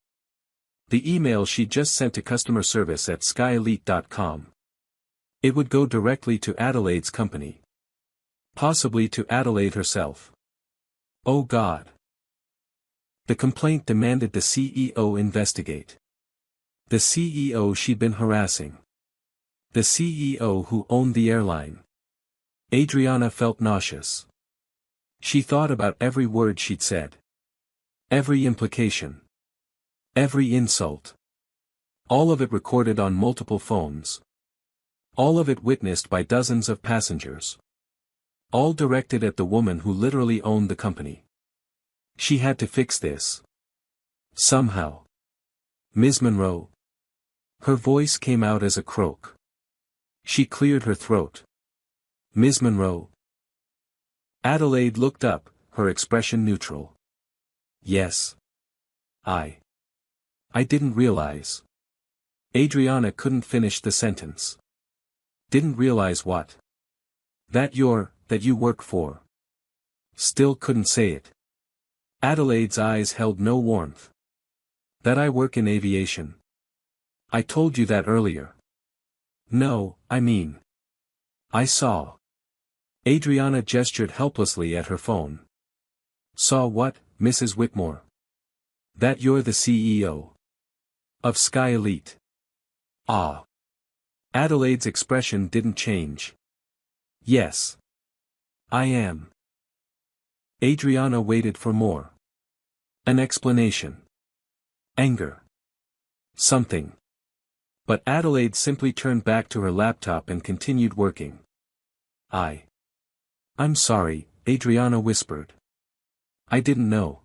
The email she just sent to customer service at skyelite.com. It would go directly to Adelaide's company. Possibly to Adelaide herself. Oh God. The complaint demanded the CEO investigate. The CEO she'd been harassing. The CEO who owned the airline. Adriana felt nauseous. She thought about every word she'd said. Every implication. Every insult. All of it recorded on multiple phones. All of it witnessed by dozens of passengers. All directed at the woman who literally owned the company. She had to fix this. Somehow. Ms. Monroe. Her voice came out as a croak. She cleared her throat. Ms. Monroe. Adelaide looked up, her expression neutral. Yes. I didn't realize. Adriana couldn't finish the sentence. Didn't realize what? That you work for. Still couldn't say it. Adelaide's eyes held no warmth. That I work in aviation. I told you that earlier. No, I mean. I saw. Adriana gestured helplessly at her phone. Saw what, Mrs. Whitmore? That you're the CEO. Of Sky Elite. Ah. Adelaide's expression didn't change. Yes. I am. Adriana waited for more. An explanation. Anger. Something. But Adelaide simply turned back to her laptop and continued working. I'm sorry, Adriana whispered. I didn't know.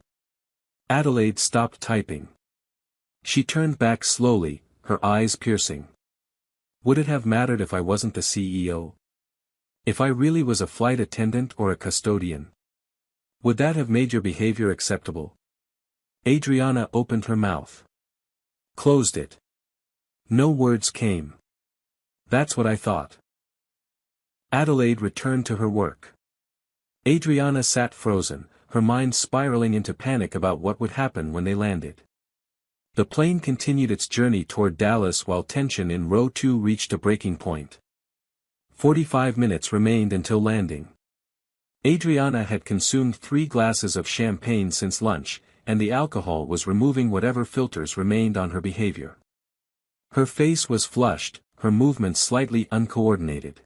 Adelaide stopped typing. She turned back slowly, her eyes piercing. Would it have mattered if I wasn't the CEO? If I really was a flight attendant or a custodian? Would that have made your behavior acceptable? Adriana opened her mouth. Closed it. No words came. That's what I thought. Adelaide returned to her work. Adriana sat frozen, her mind spiraling into panic about what would happen when they landed. The plane continued its journey toward Dallas while tension in row 2 reached a breaking point. 45 minutes remained until landing. Adriana had consumed 3 glasses of champagne since lunch, and the alcohol was removing whatever filters remained on her behavior. Her face was flushed, her movements slightly uncoordinated.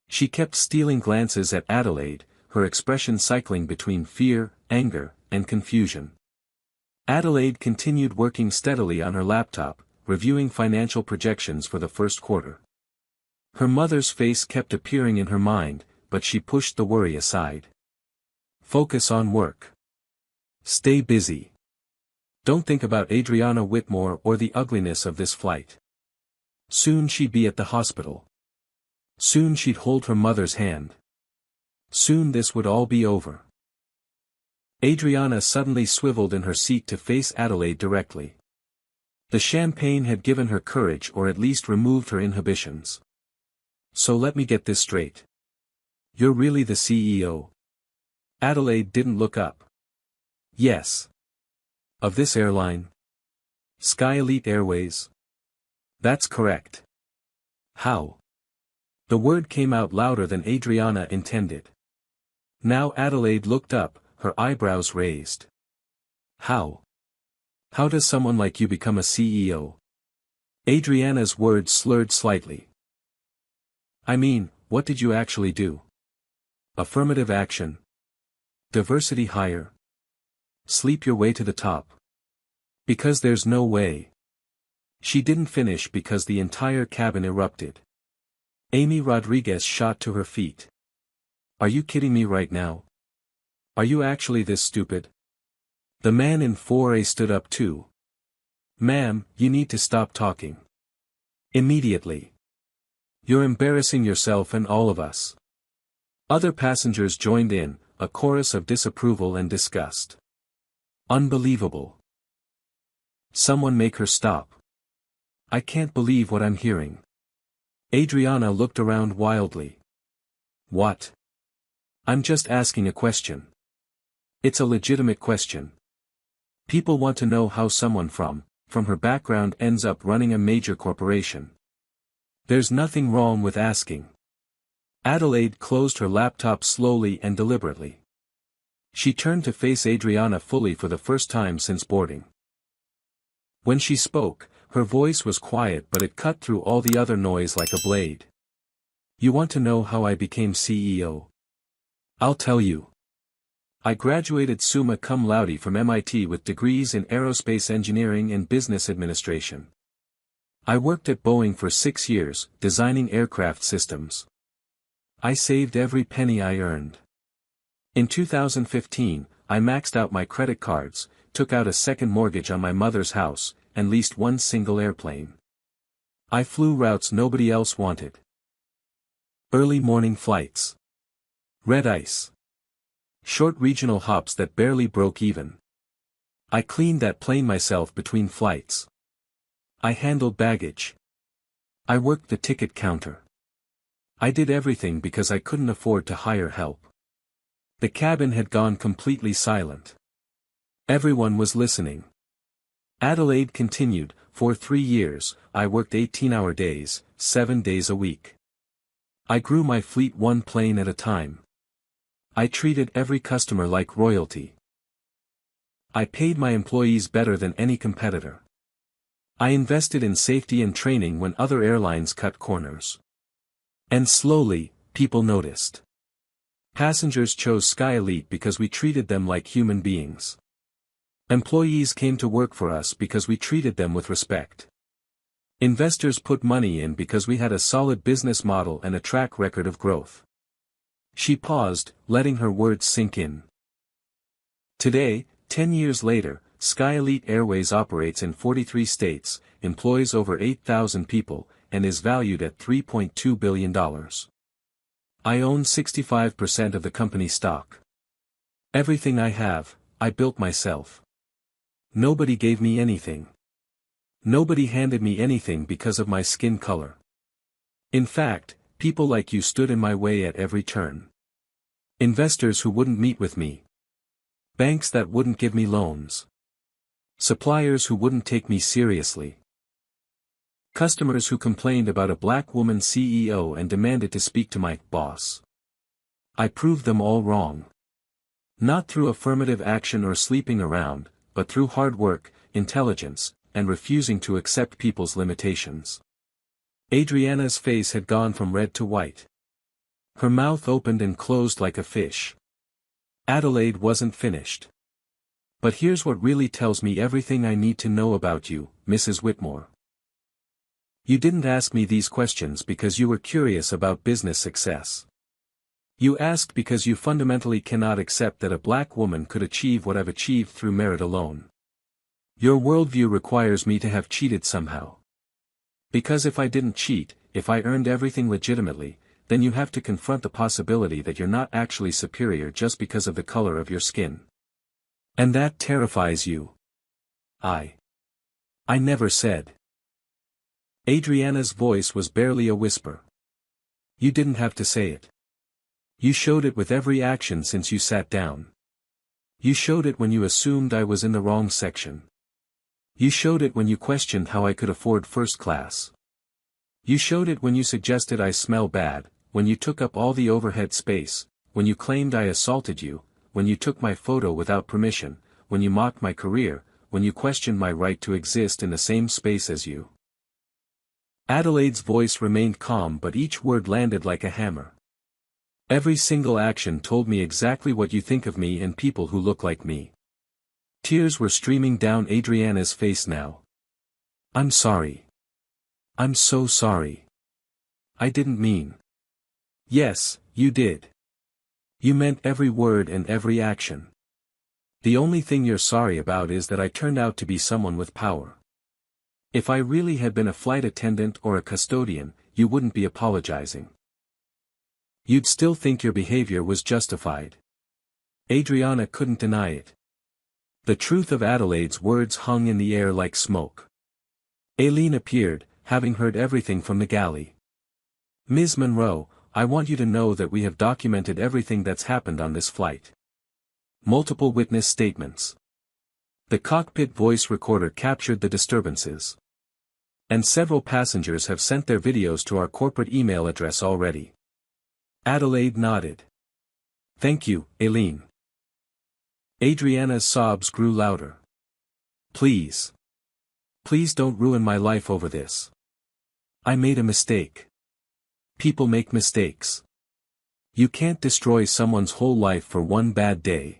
She kept stealing glances at Adelaide, her expression cycling between fear, anger, and confusion. Adelaide continued working steadily on her laptop, reviewing financial projections for the first quarter. Her mother's face kept appearing in her mind, but she pushed the worry aside. Focus on work. Stay busy. Don't think about Adriana Whitmore or the ugliness of this flight. Soon she'd be at the hospital. Soon she'd hold her mother's hand. Soon this would all be over. Adriana suddenly swiveled in her seat to face Adelaide directly. The champagne had given her courage or at least removed her inhibitions. So let me get this straight. You're really the CEO? Adelaide didn't look up. Yes. Of this airline? Sky Elite Airways? That's correct. How? The word came out louder than Adriana intended. Now Adelaide looked up, her eyebrows raised. How? How does someone like you become a CEO? Adriana's words slurred slightly. I mean, what did you actually do? Affirmative action. Diversity hire. Sleep your way to the top. Because there's no way. She didn't finish because the entire cabin erupted. Amy Rodriguez shot to her feet. Are you kidding me right now? Are you actually this stupid? The man in 4A stood up too. Ma'am, you need to stop talking. Immediately. You're embarrassing yourself and all of us. Other passengers joined in, a chorus of disapproval and disgust. Unbelievable. Someone make her stop. I can't believe what I'm hearing. Adriana looked around wildly. What? I'm just asking a question. It's a legitimate question. People want to know how someone from her background ends up running a major corporation. There's nothing wrong with asking. Adelaide closed her laptop slowly and deliberately. She turned to face Adriana fully for the first time since boarding. When she spoke, her voice was quiet but it cut through all the other noise like a blade. You want to know how I became CEO? I'll tell you. I graduated summa cum laude from MIT with degrees in aerospace engineering and business administration. I worked at Boeing for 6 years, designing aircraft systems. I saved every penny I earned. In 2015, I maxed out my credit cards, took out a second mortgage on my mother's house, and leased one single airplane. I flew routes nobody else wanted. Early morning flights. Red ice. Short regional hops that barely broke even. I cleaned that plane myself between flights. I handled baggage. I worked the ticket counter. I did everything because I couldn't afford to hire help. The cabin had gone completely silent. Everyone was listening. Adelaide continued, for 3 years, I worked 18-hour days, 7 days a week. I grew my fleet one plane at a time. I treated every customer like royalty. I paid my employees better than any competitor. I invested in safety and training when other airlines cut corners. And slowly, people noticed. Passengers chose Sky Elite because we treated them like human beings. Employees came to work for us because we treated them with respect. Investors put money in because we had a solid business model and a track record of growth. She paused, letting her words sink in. Today, 10 years later, Sky Elite Airways operates in 43 states, employs over 8,000 people, and is valued at $3.2 billion. I own 65% of the company stock. Everything I have, I built myself. Nobody gave me anything. Nobody handed me anything because of my skin color. In fact, people like you stood in my way at every turn. Investors who wouldn't meet with me. Banks that wouldn't give me loans. Suppliers who wouldn't take me seriously. Customers who complained about a black woman CEO and demanded to speak to my boss. I proved them all wrong. Not through affirmative action or sleeping around, but through hard work, intelligence, and refusing to accept people's limitations. Adriana's face had gone from red to white. Her mouth opened and closed like a fish. Adelaide wasn't finished. But here's what really tells me everything I need to know about you, Mrs. Whitmore. You didn't ask me these questions because you were curious about business success. You asked because you fundamentally cannot accept that a black woman could achieve what I've achieved through merit alone. Your worldview requires me to have cheated somehow. Because if I didn't cheat, if I earned everything legitimately, then you have to confront the possibility that you're not actually superior just because of the color of your skin. And that terrifies you. I never said. Adriana's voice was barely a whisper. You didn't have to say it. You showed it with every action since you sat down. You showed it when you assumed I was in the wrong section. You showed it when you questioned how I could afford first class. You showed it when you suggested I smell bad, when you took up all the overhead space, when you claimed I assaulted you, when you took my photo without permission, when you mocked my career, when you questioned my right to exist in the same space as you. Adelaide's voice remained calm but each word landed like a hammer. Every single action told me exactly what you think of me and people who look like me. Tears were streaming down Adriana's face now. I'm sorry. I'm so sorry. I didn't mean. Yes, you did. You meant every word and every action. The only thing you're sorry about is that I turned out to be someone with power. If I really had been a flight attendant or a custodian, you wouldn't be apologizing. You'd still think your behavior was justified. Adriana couldn't deny it. The truth of Adelaide's words hung in the air like smoke. Aileen appeared, having heard everything from the galley. Ms. Monroe, I want you to know that we have documented everything that's happened on this flight. Multiple witness statements. The cockpit voice recorder captured the disturbances. And several passengers have sent their videos to our corporate email address already. Adelaide nodded. Thank you, Aileen. Adriana's sobs grew louder. Please. Please don't ruin my life over this. I made a mistake. People make mistakes. You can't destroy someone's whole life for one bad day.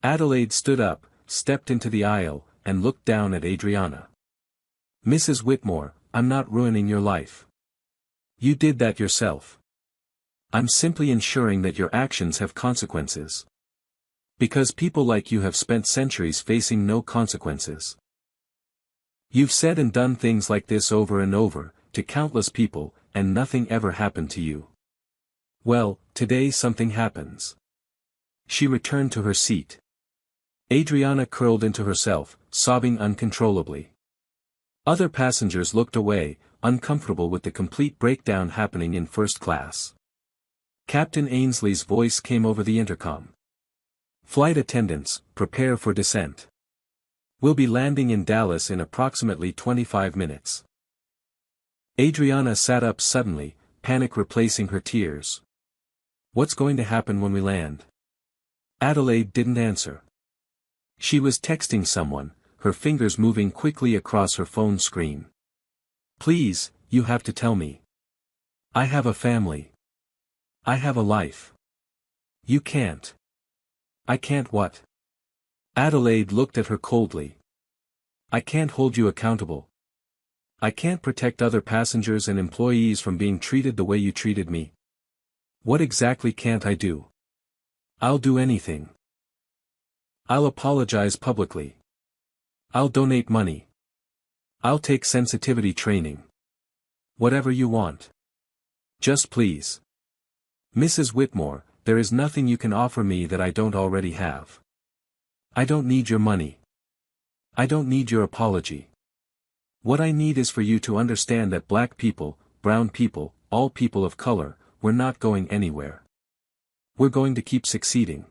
Adelaide stood up, stepped into the aisle, and looked down at Adriana. Mrs. Whitmore, I'm not ruining your life. You did that yourself. I'm simply ensuring that your actions have consequences. Because people like you have spent centuries facing no consequences. You've said and done things like this over and over, to countless people, and nothing ever happened to you. Well, today something happens. She returned to her seat. Adriana curled into herself, sobbing uncontrollably. Other passengers looked away, uncomfortable with the complete breakdown happening in first class. Captain Ainsley's voice came over the intercom. Flight attendants, prepare for descent. We'll be landing in Dallas in approximately 25 minutes. Adriana sat up suddenly, panic replacing her tears. What's going to happen when we land? Adelaide didn't answer. She was texting someone, her fingers moving quickly across her phone screen. Please, you have to tell me. I have a family. I have a life. You can't. I can't what? Adelaide looked at her coldly. I can't hold you accountable. I can't protect other passengers and employees from being treated the way you treated me. What exactly can't I do? I'll do anything. I'll apologize publicly. I'll donate money. I'll take sensitivity training. Whatever you want. Just please. Mrs. Whitmore, there is nothing you can offer me that I don't already have. I don't need your money. I don't need your apology. What I need is for you to understand that black people, brown people, all people of color, we're not going anywhere. We're going to keep succeeding.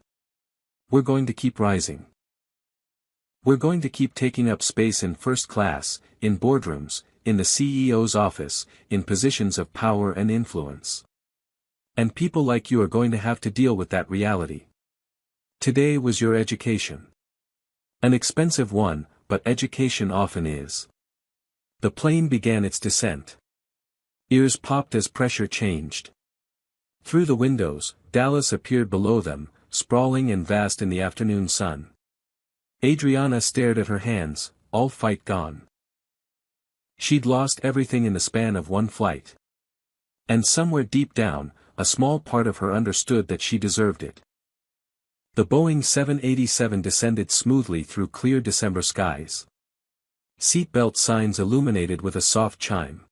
We're going to keep rising. We're going to keep taking up space in first class, in boardrooms, in the CEO's office, in positions of power and influence. And people like you are going to have to deal with that reality. Today was your education. An expensive one, but education often is. The plane began its descent. Ears popped as pressure changed. Through the windows, Dallas appeared below them, sprawling and vast in the afternoon sun. Adriana stared at her hands, all fight gone. She'd lost everything in the span of one flight. And somewhere deep down, a small part of her understood that she deserved it. The Boeing 787 descended smoothly through clear December skies. Seatbelt signs illuminated with a soft chime.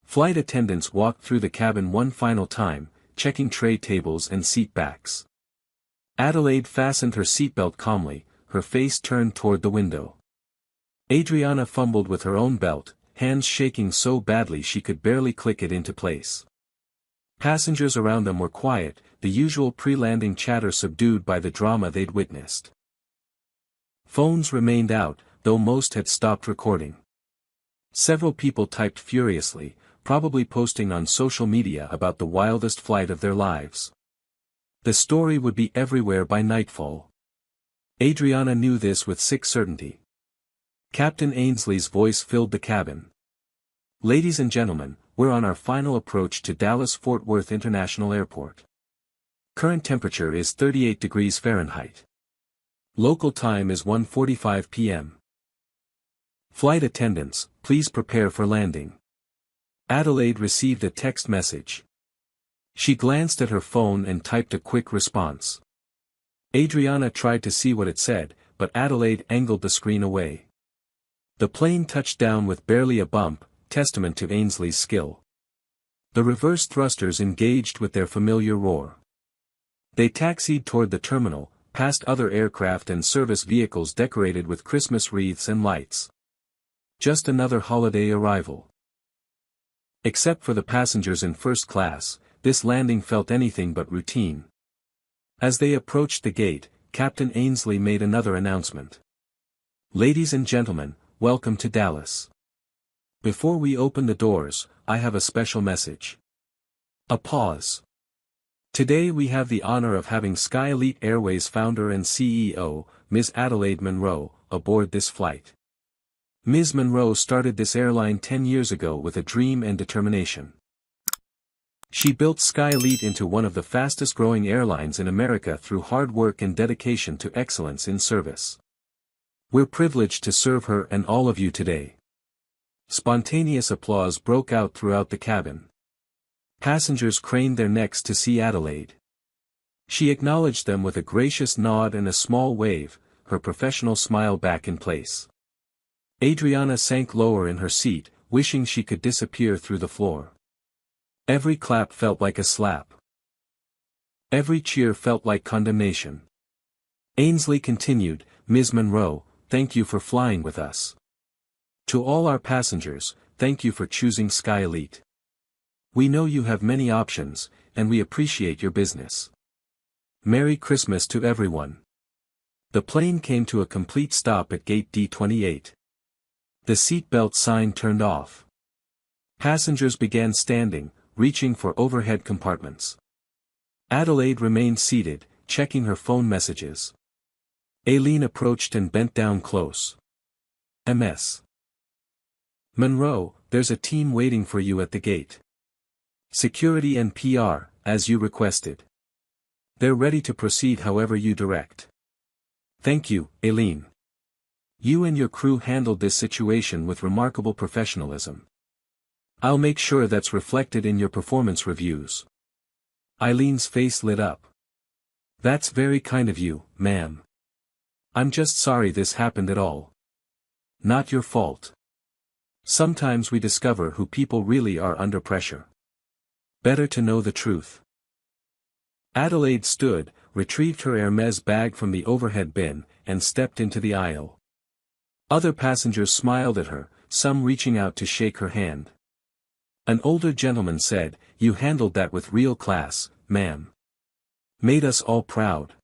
Flight attendants walked through the cabin one final time, checking tray tables and seat backs. Adelaide fastened her seatbelt calmly, her face turned toward the window. Adriana fumbled with her own belt, hands shaking so badly she could barely click it into place. Passengers around them were quiet, the usual pre-landing chatter subdued by the drama they'd witnessed. Phones remained out, though most had stopped recording. Several people typed furiously, probably posting on social media about the wildest flight of their lives. The story would be everywhere by nightfall. Adriana knew this with sick certainty. Captain Ainsley's voice filled the cabin. Ladies and gentlemen, we're on our final approach to Dallas-Fort Worth International Airport. Current temperature is 38 degrees Fahrenheit. Local time is 1:45 p.m. Flight attendants, please prepare for landing. Adelaide received a text message. She glanced at her phone and typed a quick response. Adriana tried to see what it said, but Adelaide angled the screen away. The plane touched down with barely a bump, testament to Ainsley's skill. The reverse thrusters engaged with their familiar roar. They taxied toward the terminal, past other aircraft and service vehicles decorated with Christmas wreaths and lights. Just another holiday arrival. Except for the passengers in first class, this landing felt anything but routine. As they approached the gate, Captain Ainsley made another announcement. Ladies and gentlemen, welcome to Dallas. Before we open the doors, I have a special message. A pause. Today we have the honor of having Sky Elite Airways founder and CEO, Ms. Adelaide Monroe, aboard this flight. Ms. Monroe started this airline 10 years ago with a dream and determination. She built Sky Elite into one of the fastest-growing airlines in America through hard work and dedication to excellence in service. We're privileged to serve her and all of you today. Spontaneous applause broke out throughout the cabin. Passengers craned their necks to see Adelaide. She acknowledged them with a gracious nod and a small wave, her professional smile back in place. Adriana sank lower in her seat, wishing she could disappear through the floor. Every clap felt like a slap. Every cheer felt like condemnation. Ainsley continued, "Ms. Monroe, thank you for flying with us. To all our passengers, thank you for choosing Sky Elite. We know you have many options, and we appreciate your business. Merry Christmas to everyone." The plane came to a complete stop at gate D28. The seatbelt sign turned off. Passengers began standing, reaching for overhead compartments. Adelaide remained seated, checking her phone messages. Aileen approached and bent down close. "Ms. Monroe, there's a team waiting for you at the gate. Security and PR, as you requested. They're ready to proceed however you direct." "Thank you, Aileen. You and your crew handled this situation with remarkable professionalism. I'll make sure that's reflected in your performance reviews." Eileen's face lit up. "That's very kind of you, ma'am. I'm just sorry this happened at all. Not your fault. Sometimes we discover who people really are under pressure. Better to know the truth." Adelaide stood, retrieved her Hermes bag from the overhead bin, and stepped into the aisle. Other passengers smiled at her, some reaching out to shake her hand. An older gentleman said, "You handled that with real class, ma'am. Made us all proud."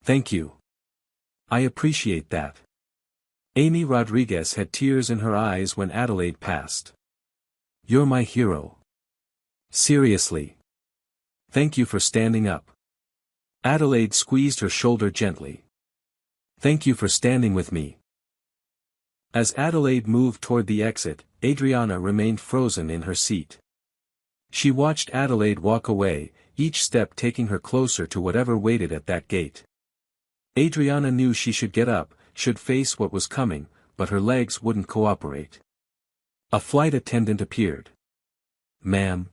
"Thank you. I appreciate that." Amy Rodriguez had tears in her eyes when Adelaide passed. "You're my hero. Seriously. Thank you for standing up." Adelaide squeezed her shoulder gently. "Thank you for standing with me." As Adelaide moved toward the exit, Adriana remained frozen in her seat. She watched Adelaide walk away, each step taking her closer to whatever waited at that gate. Adriana knew she should get up, should face what was coming, but her legs wouldn't cooperate. A flight attendant appeared. "Ma'am.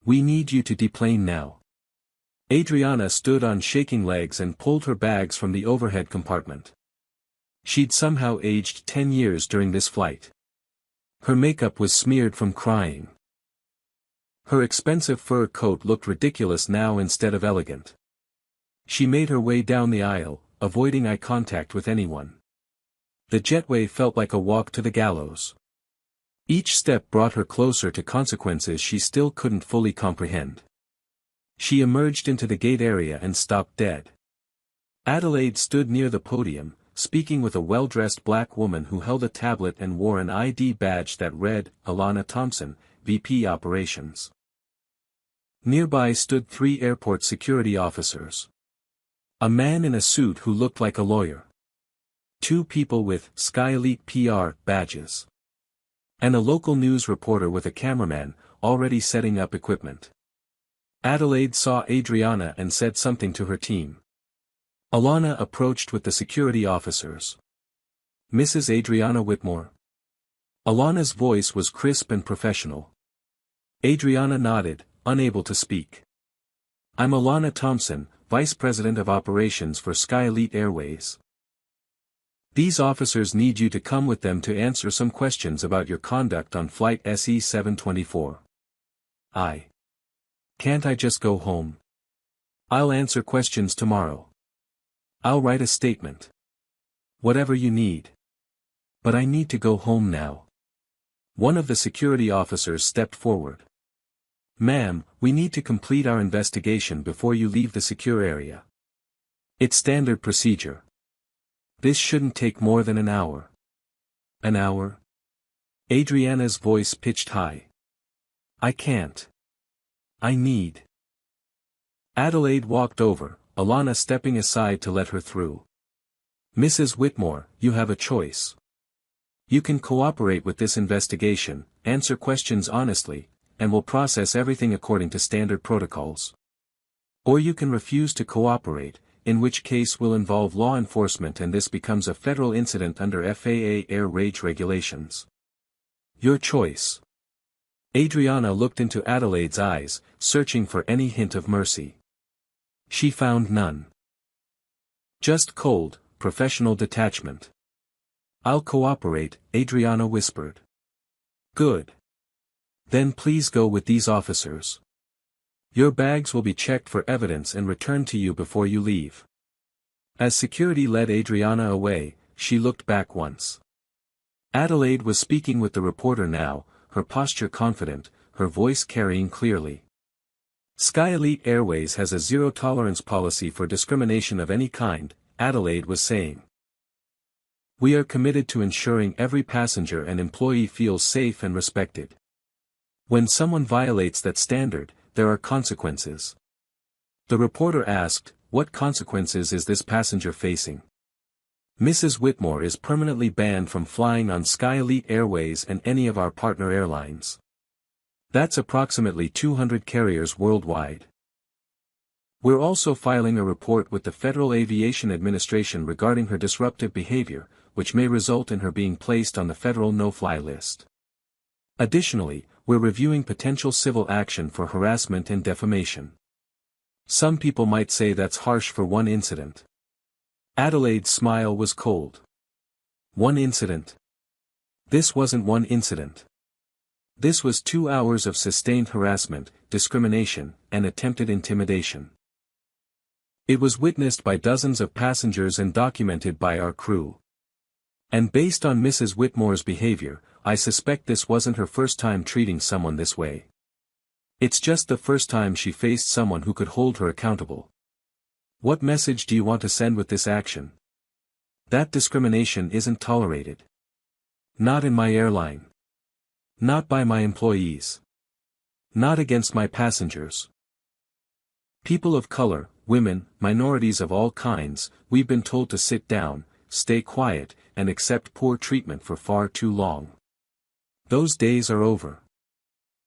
We need you to deplane now." Adriana stood on shaking legs and pulled her bags from the overhead compartment. She'd somehow aged 10 years during this flight. Her makeup was smeared from crying. Her expensive fur coat looked ridiculous now instead of elegant. She made her way down the aisle, avoiding eye contact with anyone. The jetway felt like a walk to the gallows. Each step brought her closer to consequences she still couldn't fully comprehend. She emerged into the gate area and stopped dead. Adelaide stood near the podium, speaking with a well-dressed black woman who held a tablet and wore an ID badge that read, Alana Thompson, VP Operations. Nearby stood 3 airport security officers. A man in a suit who looked like a lawyer. 2 people with Sky Elite PR badges. And a local news reporter with a cameraman, already setting up equipment. Adelaide saw Adriana and said something to her team. Alana approached with the security officers. "Mrs. Adriana Whitmore." Alana's voice was crisp and professional. Adriana nodded, unable to speak. "I'm Alana Thompson, Vice President of Operations for Sky Elite Airways. These officers need you to come with them to answer some questions about your conduct on Flight SE 724. Can't I just go home? I'll answer questions tomorrow. I'll write a statement. Whatever you need. But I need to go home now." One of the security officers stepped forward. "Ma'am, we need to complete our investigation before you leave the secure area. It's standard procedure. This shouldn't take more than an hour." "An hour?" Adriana's voice pitched high. "I can't. I need Adelaide walked over, Alana stepping aside to let her through. "Mrs. Whitmore, you have a choice. You can cooperate with this investigation, answer questions honestly, and we'll process everything according to standard protocols. Or you can refuse to cooperate, in which case we'll involve law enforcement and this becomes a federal incident under FAA air rage regulations. Your choice." Adriana looked into Adelaide's eyes, searching for any hint of mercy. She found none. Just cold, professional detachment. "I'll cooperate," Adriana whispered. "Good. Then please go with these officers. Your bags will be checked for evidence and returned to you before you leave." As security led Adriana away, she looked back once. Adelaide was speaking with the reporter now, her posture confident, her voice carrying clearly. "Sky Elite Airways has a zero-tolerance policy for discrimination of any kind," Adelaide was saying. "We are committed to ensuring every passenger and employee feels safe and respected. When someone violates that standard, there are consequences." The reporter asked, "What consequences is this passenger facing?" "Mrs. Whitmore is permanently banned from flying on Sky Elite Airways and any of our partner airlines. That's approximately 200 carriers worldwide. We're also filing a report with the Federal Aviation Administration regarding her disruptive behavior, which may result in her being placed on the federal no-fly list. Additionally, we're reviewing potential civil action for harassment and defamation." Some people might say that's harsh for one incident. Adelaide's smile was cold. One incident? This wasn't one incident. This was 2 hours of sustained harassment, discrimination, and attempted intimidation. It was witnessed by dozens of passengers and documented by our crew. And based on Mrs. Whitmore's behavior, I suspect this wasn't her first time treating someone this way. It's just the first time she faced someone who could hold her accountable. What message do you want to send with this action? That discrimination isn't tolerated. Not in my airline. Not by my employees. Not against my passengers. People of color, women, minorities of all kinds, we've been told to sit down, stay quiet, and accept poor treatment for far too long. Those days are over.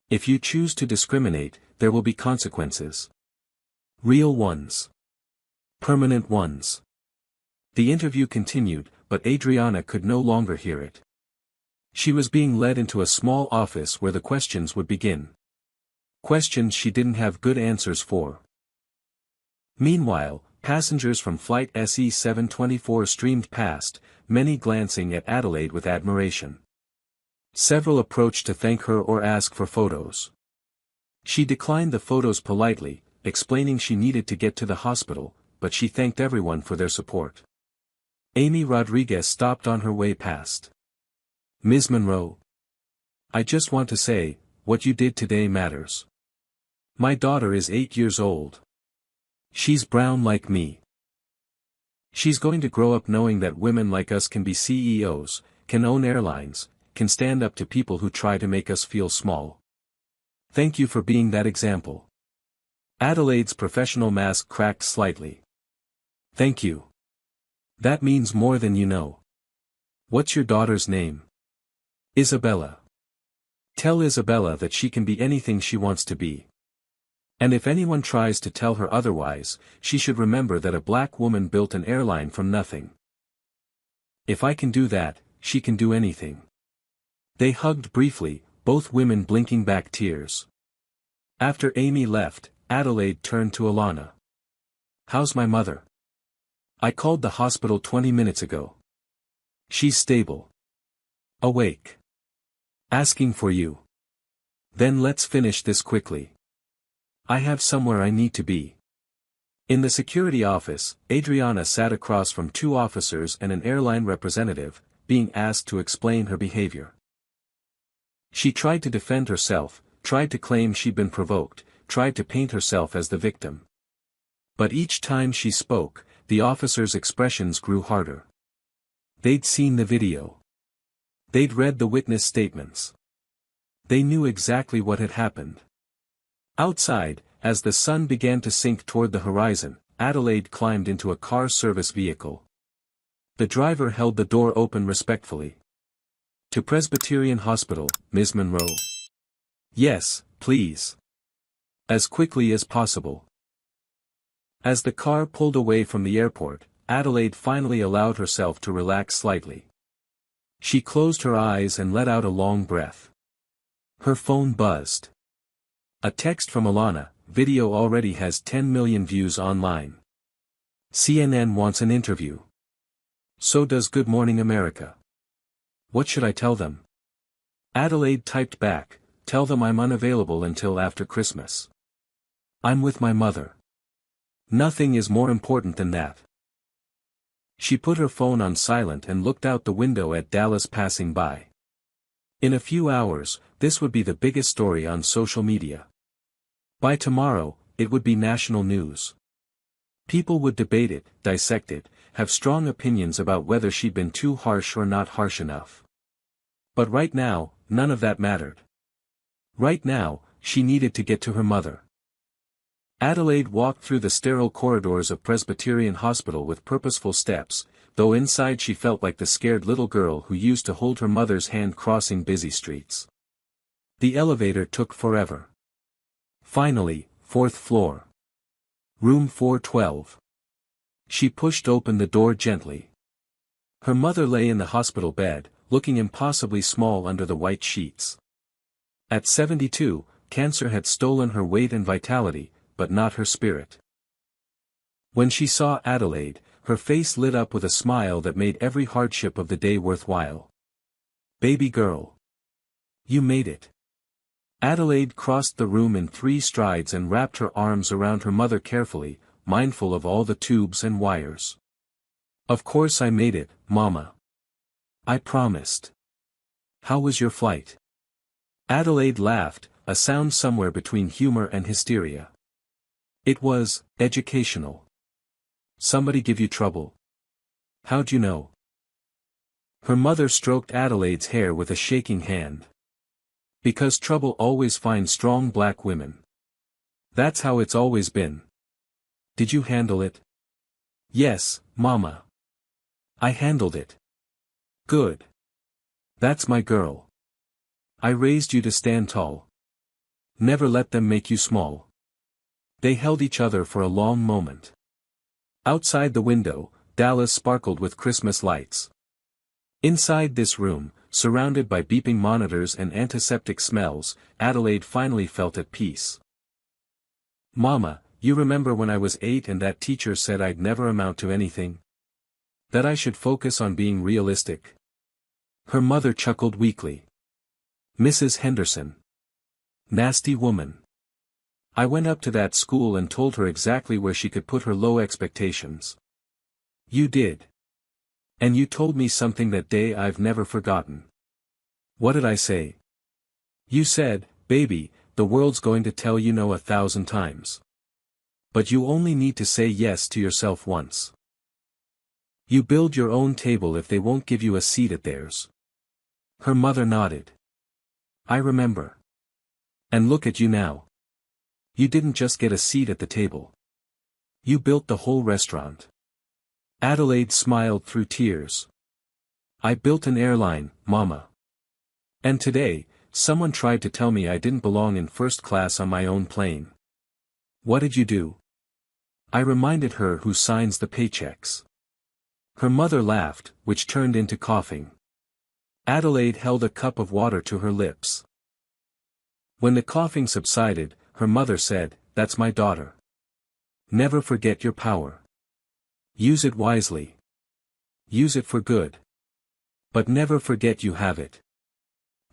If you choose to discriminate, there will be consequences. Real ones. Permanent ones. The interview continued, but Adriana could no longer hear it. She was being led into a small office where the questions would begin. Questions she didn't have good answers for. Meanwhile, passengers from Flight SE-724 streamed past, many glancing at Adelaide with admiration. Several approached to thank her or ask for photos. She declined the photos politely, explaining she needed to get to the hospital, but she thanked everyone for their support. Amy Rodriguez stopped on her way past. "Ms. Monroe. I just want to say, what you did today matters. My daughter is 8 years old. She's brown like me. She's going to grow up knowing that women like us can be CEOs, can own airlines, can stand up to people who try to make us feel small. Thank you for being that example." Adelaide's professional mask cracked slightly. "Thank you. That means more than you know. What's your daughter's name?" "Isabella. Tell Isabella that she can be anything she wants to be. And if anyone tries to tell her otherwise, she should remember that a black woman built an airline from nothing. If I can do that, she can do anything." They hugged briefly, both women blinking back tears. After Amy left, Adelaide turned to Alana. "How's my mother? I called the hospital 20 minutes ago. She's stable. Awake. Asking for you. Then let's finish this quickly. I have somewhere I need to be." In the security office, Adriana sat across from 2 officers and an airline representative, being asked to explain her behavior. She tried to defend herself, tried to claim she'd been provoked, tried to paint herself as the victim. But each time she spoke, the officers' expressions grew harder. They'd seen the video. They'd read the witness statements. They knew exactly what had happened. Outside, As the sun began to sink toward the horizon, Adelaide climbed into a car service vehicle. The driver held the door open respectfully. "To Presbyterian Hospital, Ms. Monroe." "Yes, please. As quickly as possible." As the car pulled away from the airport, Adelaide finally allowed herself to relax slightly. She closed her eyes and let out a long breath. Her phone buzzed. A text from Alana: "Video already has 10 million views online. CNN wants an interview. So does Good Morning America. What should I tell them?" Adelaide typed back, "Tell them I'm unavailable until after Christmas. I'm with my mother. Nothing is more important than that." She put her phone on silent and looked out the window at Dallas passing by. In a few hours, this would be the biggest story on social media. By tomorrow, it would be national news. People would debate it, dissect it, have strong opinions about whether she'd been too harsh or not harsh enough. But right now, none of that mattered. Right now, she needed to get to her mother. Adelaide walked through the sterile corridors of Presbyterian Hospital with purposeful steps, though inside she felt like the scared little girl who used to hold her mother's hand crossing busy streets. The elevator took forever. Finally, 4th floor. Room 412. She pushed open the door gently. Her mother lay in the hospital bed, looking impossibly small under the white sheets. At 72, cancer had stolen her weight and vitality, but not her spirit. When she saw Adelaide, her face lit up with a smile that made every hardship of the day worthwhile. "Baby girl. You made it." Adelaide crossed the room in 3 strides and wrapped her arms around her mother carefully, mindful of all the tubes and wires. "Of course I made it, Mama. I promised. How was your flight?" Adelaide laughed, a sound somewhere between humor and hysteria. "It was educational." "Somebody give you trouble?" "How'd you know?" Her mother stroked Adelaide's hair with a shaking hand. "Because trouble always finds strong black women. That's how it's always been." "Did you handle it?" "Yes, Mama. I handled it." "Good. That's my girl. I raised you to stand tall. Never let them make you small." They held each other for a long moment. Outside the window, Dallas sparkled with Christmas lights. Inside this room, surrounded by beeping monitors and antiseptic smells, Adelaide finally felt at peace. "Mama, you remember when I was 8 and that teacher said I'd never amount to anything? That I should focus on being realistic?" Her mother chuckled weakly. "Mrs. Henderson. Nasty woman. I went up to that school and told her exactly where she could put her low expectations." "You did. And you told me something that day I've never forgotten." "What did I say?" "You said, 'Baby, the world's going to tell you no 1,000 times. But you only need to say yes to yourself once. You build your own table if they won't give you a seat at theirs.'" Her mother nodded. "I remember. And look at you now. You didn't just get a seat at the table. You built the whole restaurant." Adelaide smiled through tears. "I built an airline, Mama. And today, someone tried to tell me I didn't belong in first class on my own plane." "What did you do?" "I reminded her who signs the paychecks." Her mother laughed, which turned into coughing. Adelaide held a cup of water to her lips. When the coughing subsided, her mother said, "That's my daughter. Never forget your power. Use it wisely. Use it for good. But never forget you have it."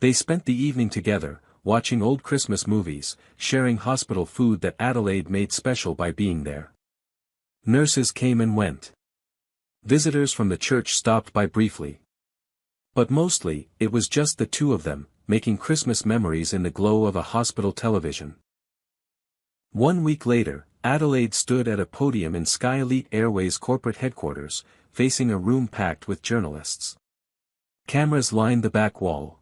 They spent the evening together, watching old Christmas movies, sharing hospital food that Adelaide made special by being there. Nurses came and went. Visitors from the church stopped by briefly. But mostly, it was just the two of them, making Christmas memories in the glow of a hospital television. 1 week later, Adelaide stood at a podium in Sky Elite Airways corporate headquarters, facing a room packed with journalists. Cameras lined the back wall.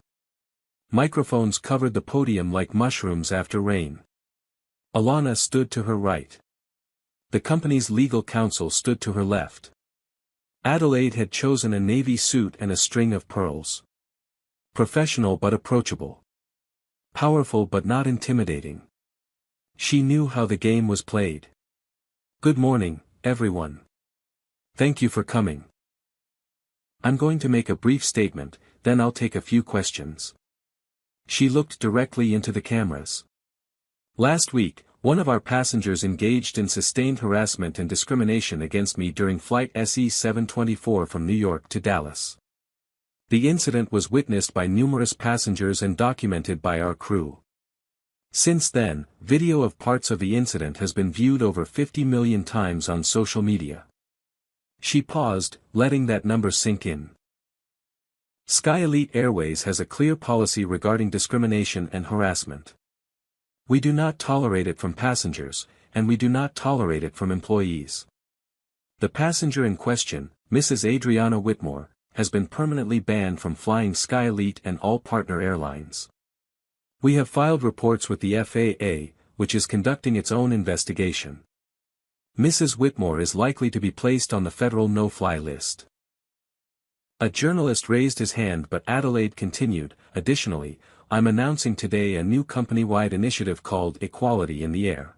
Microphones covered the podium like mushrooms after rain. Alana stood to her right. The company's legal counsel stood to her left. Adelaide had chosen a navy suit and a string of pearls. Professional but approachable. Powerful but not intimidating. She knew how the game was played. "Good morning, everyone. Thank you for coming. I'm going to make a brief statement, then I'll take a few questions." She looked directly into the cameras. "Last week, one of our passengers engaged in sustained harassment and discrimination against me during Flight SE 724 from New York to Dallas. The incident was witnessed by numerous passengers and documented by our crew. Since then, video of parts of the incident has been viewed over 50 million times on social media." She paused, letting that number sink in. Sky Elite Airways has a clear policy regarding discrimination and harassment. We do not tolerate it from passengers, and we do not tolerate it from employees. The passenger in question, Mrs. Adriana Whitmore, has been permanently banned from flying Sky Elite and all partner airlines. We have filed reports with the FAA, which is conducting its own investigation. Mrs. Whitmore is likely to be placed on the federal no-fly list. A journalist raised his hand, but Adelaide continued, "Additionally, I'm announcing today a new company-wide initiative called Equality in the Air.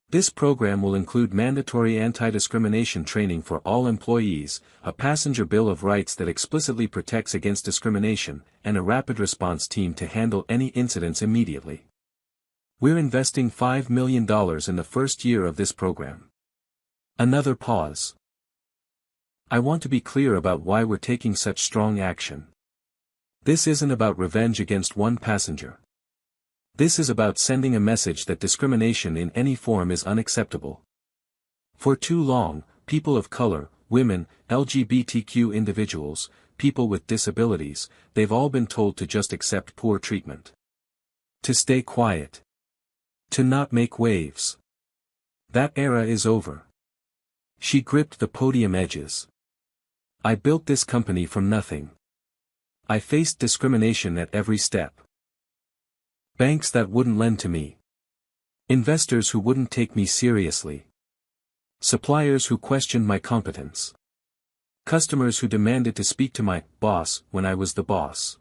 This program will include mandatory anti-discrimination training for all employees, a passenger bill of rights that explicitly protects against discrimination, and a rapid response team to handle any incidents immediately. We're investing $5 million in the first year of this program." Another pause. "I want to be clear about why we're taking such strong action. This isn't about revenge against one passenger. This is about sending a message that discrimination in any form is unacceptable. For too long, people of color, women, LGBTQ individuals, people with disabilities, they've all been told to just accept poor treatment. To stay quiet. To not make waves. That era is over." She gripped the podium edges. "I built this company from nothing. I faced discrimination at every step. Banks that wouldn't lend to me. Investors who wouldn't take me seriously. Suppliers who questioned my competence. Customers who demanded to speak to my boss when I was the boss.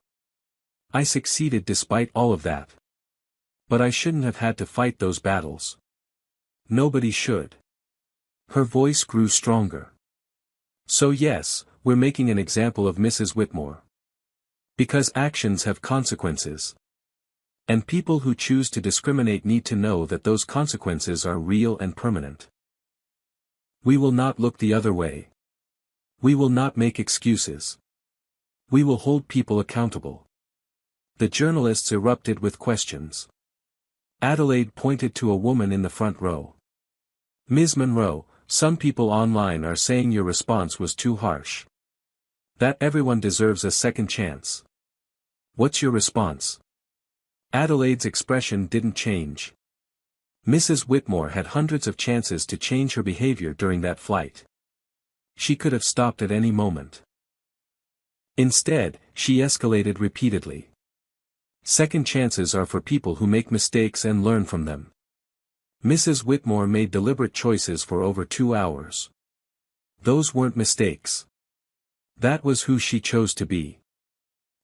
I succeeded despite all of that. But I shouldn't have had to fight those battles. Nobody should." Her voice grew stronger. "So yes, we're making an example of Mrs. Whitmore. Because actions have consequences. And people who choose to discriminate need to know that those consequences are real and permanent. We will not look the other way. We will not make excuses. We will hold people accountable." The journalists erupted with questions. Adelaide pointed to a woman in the front row. "Ms. Monroe, some people online are saying your response was too harsh. That everyone deserves a second chance. What's your response?" Adelaide's expression didn't change. Mrs. Whitmore had hundreds of chances to change her behavior during that flight. She could have stopped at any moment. Instead, she escalated repeatedly. Second chances are for people who make mistakes and learn from them. Mrs. Whitmore made deliberate choices for over 2 hours. Those weren't mistakes. That was who she chose to be.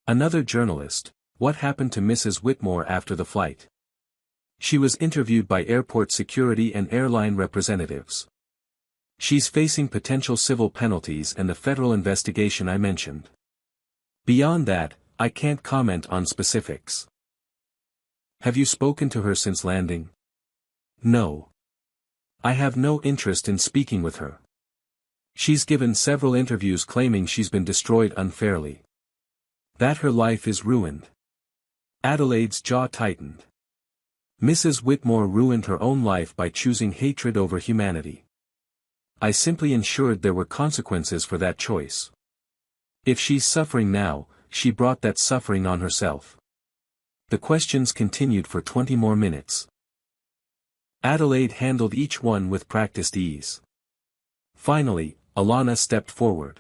Another journalist, "What happened to Mrs. Whitmore after the flight?" She was interviewed by airport security and airline representatives. "She's facing potential civil penalties and the federal investigation I mentioned. Beyond that, I can't comment on specifics." "Have you spoken to her since landing?" "No. I have no interest in speaking with her. She's given several interviews claiming she's been destroyed unfairly. That her life is ruined." Adelaide's jaw tightened. Mrs. Whitmore ruined her own life by choosing hatred over humanity. I simply ensured there were consequences for that choice. If she's suffering now, she brought that suffering on herself. The questions continued for 20 more minutes. Adelaide handled each one with practiced ease. Finally, Alana stepped forward.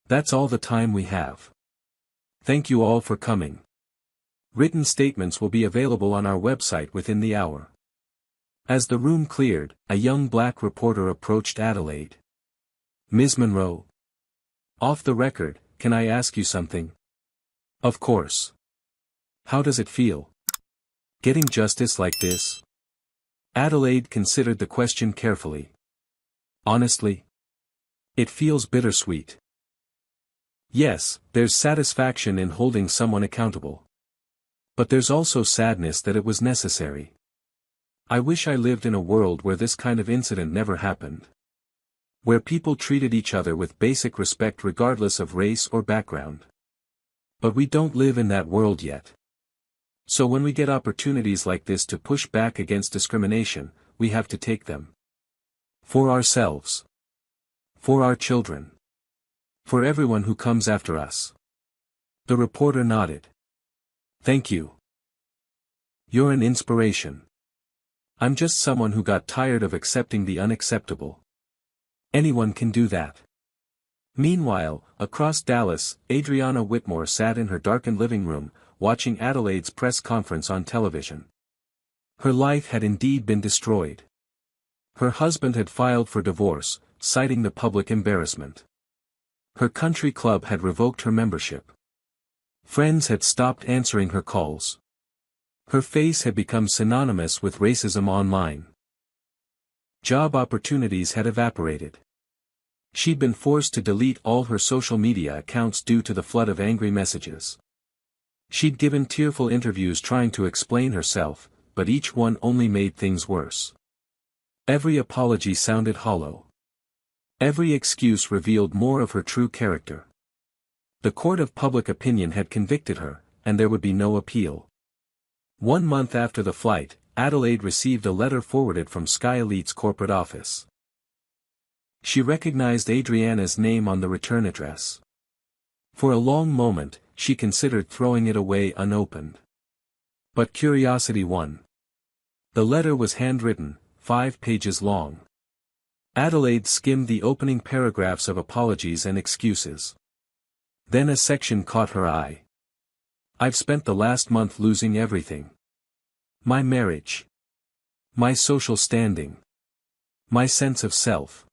"That's all the time we have. Thank you all for coming. Written statements will be available on our website within the hour." As the room cleared, a young black reporter approached Adelaide. "Ms. Monroe. Off the record, can I ask you something?" "Of course. How does it feel? Getting justice like this?" Adelaide considered the question carefully. "Honestly? It feels bittersweet. Yes, there's satisfaction in holding someone accountable. But there's also sadness that it was necessary. I wish I lived in a world where this kind of incident never happened. Where people treated each other with basic respect regardless of race or background. But we don't live in that world yet. So when we get opportunities like this to push back against discrimination, we have to take them. For ourselves. For our children. For everyone who comes after us." The reporter nodded. "Thank you. You're an inspiration. I'm just someone who got tired of accepting the unacceptable. Anyone can do that." Meanwhile, across Dallas, Adriana Whitmore sat in her darkened living room, watching Adelaide's press conference on television. Her life had indeed been destroyed. Her husband had filed for divorce, citing the public embarrassment. Her country club had revoked her membership. Friends had stopped answering her calls. Her face had become synonymous with racism online. Job opportunities had evaporated. She'd been forced to delete all her social media accounts due to the flood of angry messages. She'd given tearful interviews trying to explain herself, but each one only made things worse. Every apology sounded hollow. Every excuse revealed more of her true character. The court of public opinion had convicted her, and there would be no appeal. 1 month after the flight, Adelaide received a letter forwarded from Sky Elite's corporate office. She recognized Adriana's name on the return address. For a long moment, she considered throwing it away unopened. But curiosity won. The letter was handwritten, 5 pages long. Adelaide skimmed the opening paragraphs of apologies and excuses. Then a section caught her eye. "I've spent the last month losing everything. My marriage. My social standing. My sense of self.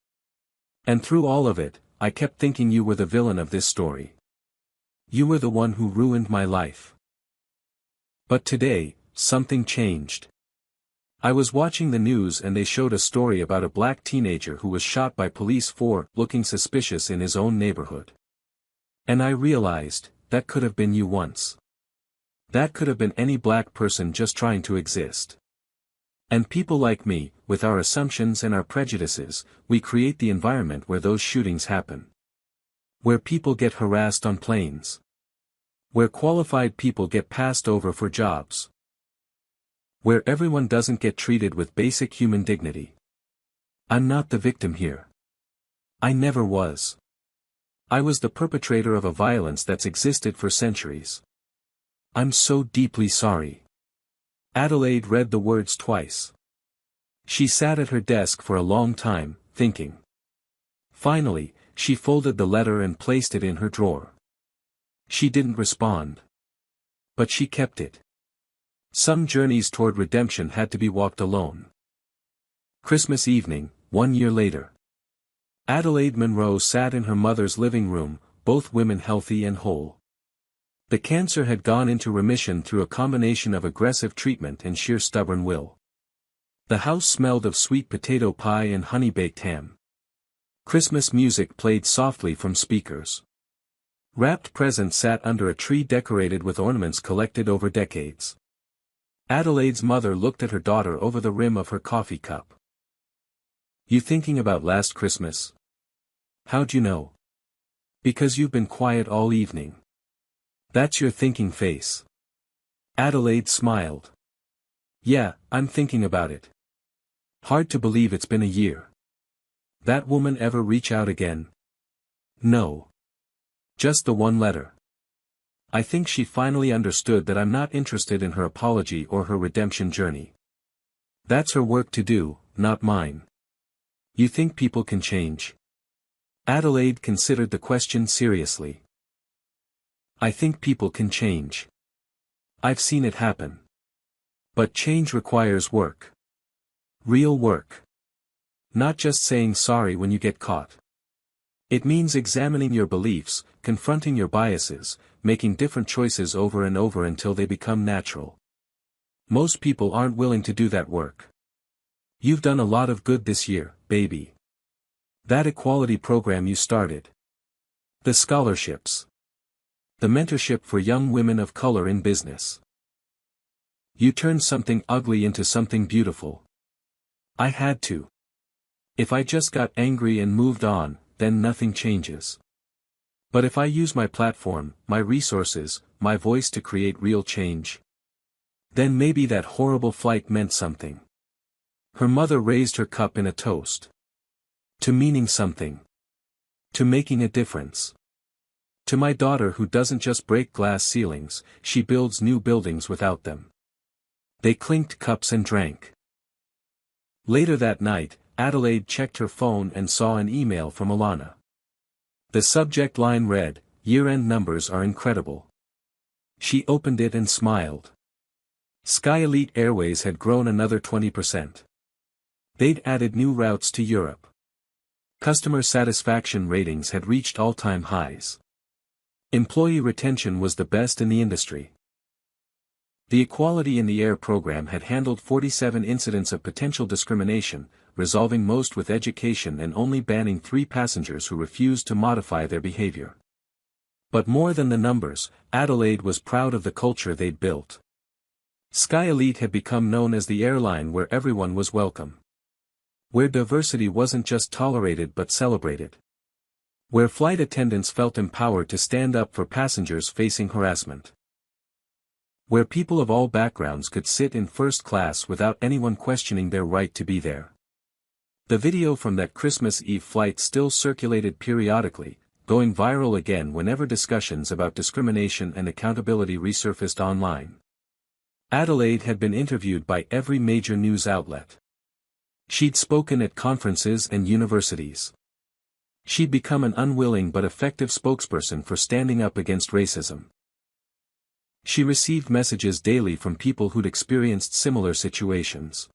And through all of it, I kept thinking you were the villain of this story. You were the one who ruined my life. But today, something changed. I was watching the news and they showed a story about a black teenager who was shot by police for looking suspicious in his own neighborhood. And I realized, that could have been you once. That could have been any black person just trying to exist. And people like me, with our assumptions and our prejudices, we create the environment where those shootings happen. Where people get harassed on planes. Where qualified people get passed over for jobs. Where everyone doesn't get treated with basic human dignity. I'm not the victim here. I never was. I was the perpetrator of a violence that's existed for centuries. I'm so deeply sorry." Adelaide read the words twice. She sat at her desk for a long time, thinking. Finally, she folded the letter and placed it in her drawer. She didn't respond. But she kept it. Some journeys toward redemption had to be walked alone. Christmas evening, 1 year later. Adelaide Monroe sat in her mother's living room, both women healthy and whole. The cancer had gone into remission through a combination of aggressive treatment and sheer stubborn will. The house smelled of sweet potato pie and honey-baked ham. Christmas music played softly from speakers. Wrapped presents sat under a tree decorated with ornaments collected over decades. Adelaide's mother looked at her daughter over the rim of her coffee cup. "You thinking about last Christmas? How'd you know?" "Because you've been quiet all evening. That's your thinking face." Adelaide smiled. "Yeah, I'm thinking about it. Hard to believe it's been a year. That woman ever reach out again?" "No. Just the one letter. I think she finally understood that I'm not interested in her apology or her redemption journey. That's her work to do, not mine." "You think people can change?" Adelaide considered the question seriously. "I think people can change. I've seen it happen. But change requires work. Real work. Not just saying sorry when you get caught. It means examining your beliefs, confronting your biases, making different choices over and over until they become natural. Most people aren't willing to do that work. You've done a lot of good this year, baby. That equality program you started. The scholarships. The mentorship for young women of color in business. You turned something ugly into something beautiful. I had to. If I just got angry and moved on, then nothing changes. But if I use my platform, my resources, my voice to create real change, then maybe that horrible flight meant something. Her mother raised her cup in a toast. To meaning something. To making a difference. To my daughter who doesn't just break glass ceilings, she builds new buildings without them. They clinked cups and drank. Later that night, Adelaide checked her phone and saw an email from Alana. The subject line read, "Year-end numbers are incredible." She opened it and smiled. Sky Elite Airways had grown another 20%. They'd added new routes to Europe. Customer satisfaction ratings had reached all-time highs. Employee retention was the best in the industry. The Equality in the Air program had handled 47 incidents of potential discrimination, resolving most with education and only banning 3 passengers who refused to modify their behavior. But more than the numbers, Adelaide was proud of the culture they'd built. Sky Elite had become known as the airline where everyone was welcome. Where diversity wasn't just tolerated but celebrated. Where flight attendants felt empowered to stand up for passengers facing harassment. Where people of all backgrounds could sit in first class without anyone questioning their right to be there. The video from that Christmas Eve flight still circulated periodically, going viral again whenever discussions about discrimination and accountability resurfaced online. Adelaide had been interviewed by every major news outlet. She'd spoken at conferences and universities. She'd become an unwilling but effective spokesperson for standing up against racism. She received messages daily from people who'd experienced similar situations.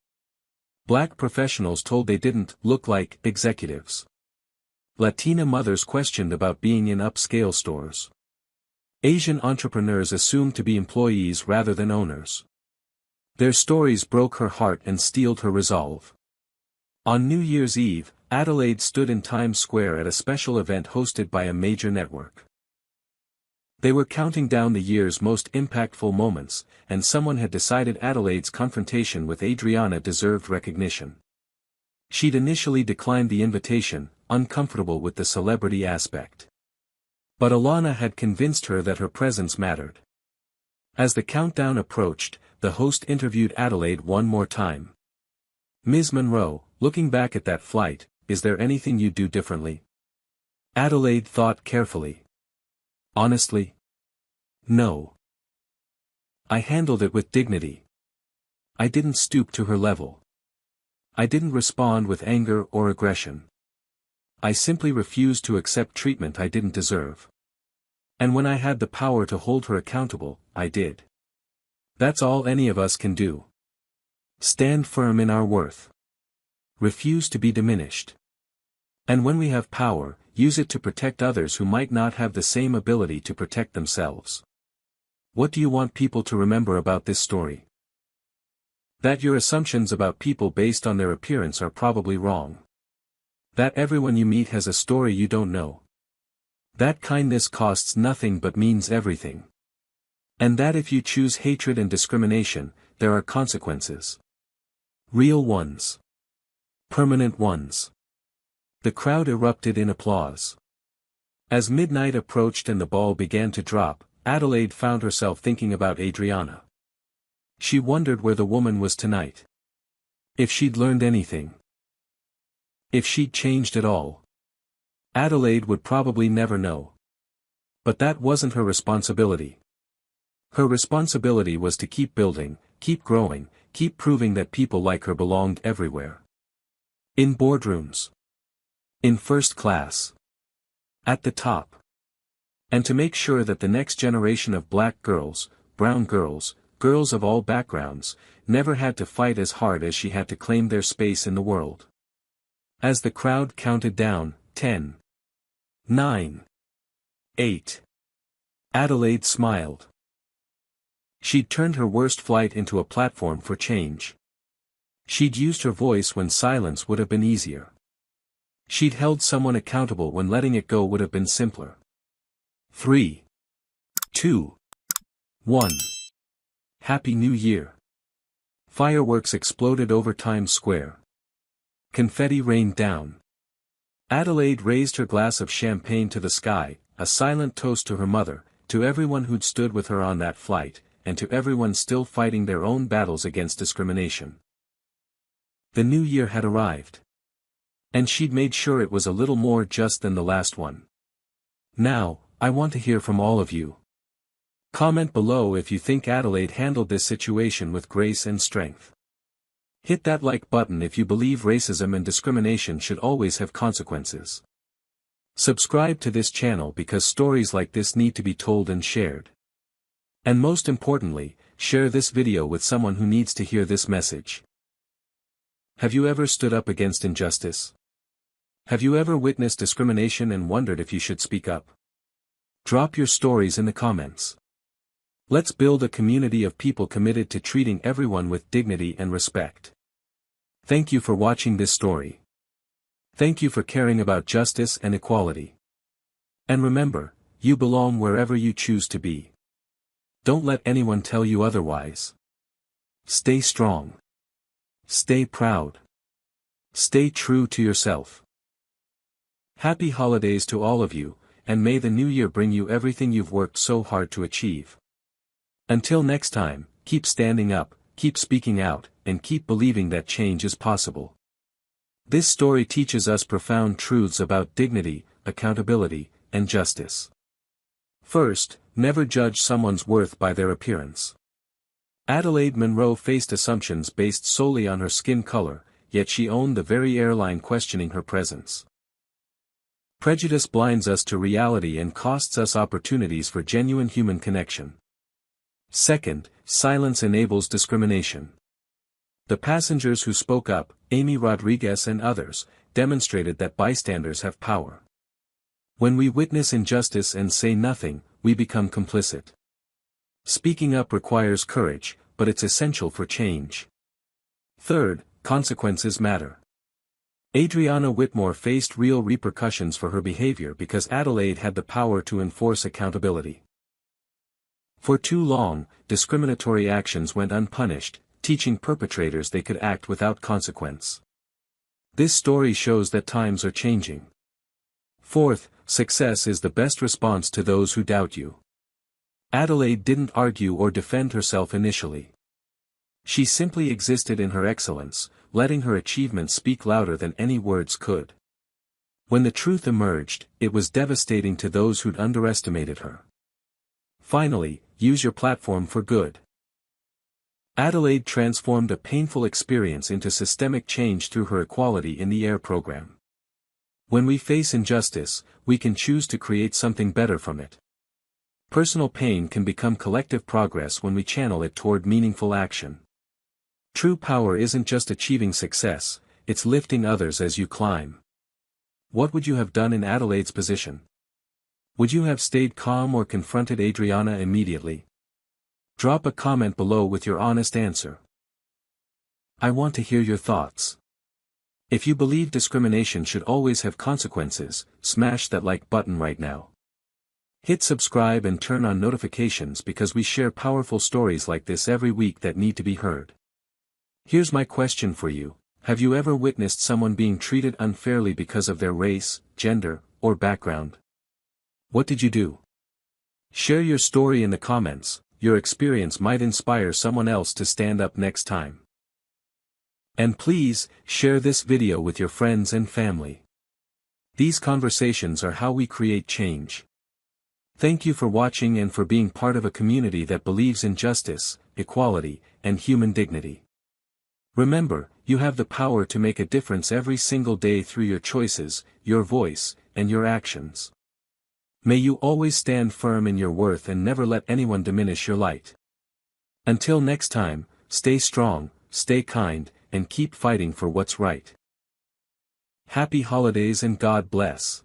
Black professionals told they didn't look like executives. Latina mothers questioned about being in upscale stores. Asian entrepreneurs assumed to be employees rather than owners. Their stories broke her heart and steeled her resolve. On New Year's Eve, Adelaide stood in Times Square at a special event hosted by a major network. They were counting down the year's most impactful moments, and someone had decided Adelaide's confrontation with Adriana deserved recognition. She'd initially declined the invitation, uncomfortable with the celebrity aspect. But Alana had convinced her that her presence mattered. As the countdown approached, the host interviewed Adelaide one more time. "Ms. Monroe, looking back at that flight, is there anything you'd do differently?" Adelaide thought carefully. "Honestly? No. I handled it with dignity. I didn't stoop to her level. I didn't respond with anger or aggression. I simply refused to accept treatment I didn't deserve. And when I had the power to hold her accountable, I did. That's all any of us can do. Stand firm in our worth. Refuse to be diminished. And when we have power, use it to protect others who might not have the same ability to protect themselves." What do you want people to remember about this story? That your assumptions about people based on their appearance are probably wrong. That everyone you meet has a story you don't know. That kindness costs nothing but means everything. And that if you choose hatred and discrimination, there are consequences. Real ones. Permanent ones. The crowd erupted in applause. As midnight approached and the ball began to drop, Adelaide found herself thinking about Adriana. She wondered where the woman was tonight. If she'd learned anything. If she'd changed at all. Adelaide would probably never know. But that wasn't her responsibility. Her responsibility was to keep building, keep growing, keep proving that people like her belonged everywhere. In boardrooms. In first class. At the top. And to make sure that the next generation of black girls, brown girls, girls of all backgrounds, never had to fight as hard as she had to claim their space in the world. As the crowd counted down, 10, 9, 8. Adelaide smiled. She'd turned her worst flight into a platform for change. She'd used her voice when silence would have been easier. She'd held someone accountable when letting it go would have been simpler. 3, 2, 1. Happy New Year. Fireworks exploded over Times Square. Confetti rained down. Adelaide raised her glass of champagne to the sky, a silent toast to her mother, to everyone who'd stood with her on that flight, and to everyone still fighting their own battles against discrimination. The new year had arrived. And she'd made sure it was a little more just than the last one. Now, I want to hear from all of you. Comment below if you think Adelaide handled this situation with grace and strength. Hit that like button if you believe racism and discrimination should always have consequences. Subscribe to this channel because stories like this need to be told and shared. And most importantly, share this video with someone who needs to hear this message. Have you ever stood up against injustice? Have you ever witnessed discrimination and wondered if you should speak up? Drop your stories in the comments. Let's build a community of people committed to treating everyone with dignity and respect. Thank you for watching this story. Thank you for caring about justice and equality. And remember, you belong wherever you choose to be. Don't let anyone tell you otherwise. Stay strong. Stay proud. Stay true to yourself. Happy holidays to all of you, and may the new year bring you everything you've worked so hard to achieve. Until next time, keep standing up, keep speaking out, and keep believing that change is possible. This story teaches us profound truths about dignity, accountability, and justice. First, never judge someone's worth by their appearance. Adelaide Monroe faced assumptions based solely on her skin color, yet she owned the very airline questioning her presence. Prejudice blinds us to reality and costs us opportunities for genuine human connection. Second, silence enables discrimination. The passengers who spoke up, Amy Rodriguez and others, demonstrated that bystanders have power. When we witness injustice and say nothing, we become complicit. Speaking up requires courage, but it's essential for change. Third, consequences matter. Adriana Whitmore faced real repercussions for her behavior because Adelaide had the power to enforce accountability. For too long, discriminatory actions went unpunished, teaching perpetrators they could act without consequence. This story shows that times are changing. Fourth, success is the best response to those who doubt you. Adelaide didn't argue or defend herself initially. She simply existed in her excellence, letting her achievements speak louder than any words could. When the truth emerged, it was devastating to those who'd underestimated her. Finally, use your platform for good. Adelaide transformed a painful experience into systemic change through her Equality in the Air program. When we face injustice, we can choose to create something better from it. Personal pain can become collective progress when we channel it toward meaningful action. True power isn't just achieving success, it's lifting others as you climb. What would you have done in Adelaide's position? Would you have stayed calm or confronted Adriana immediately? Drop a comment below with your honest answer. I want to hear your thoughts. If you believe discrimination should always have consequences, smash that like button right now. Hit subscribe and turn on notifications because we share powerful stories like this every week that need to be heard. Here's my question for you: have you ever witnessed someone being treated unfairly because of their race, gender, or background? What did you do? Share your story in the comments. Your experience might inspire someone else to stand up next time. And please, share this video with your friends and family. These conversations are how we create change. Thank you for watching and for being part of a community that believes in justice, equality, and human dignity. Remember, you have the power to make a difference every single day through your choices, your voice, and your actions. May you always stand firm in your worth and never let anyone diminish your light. Until next time, stay strong, stay kind, and keep fighting for what's right. Happy holidays and God bless.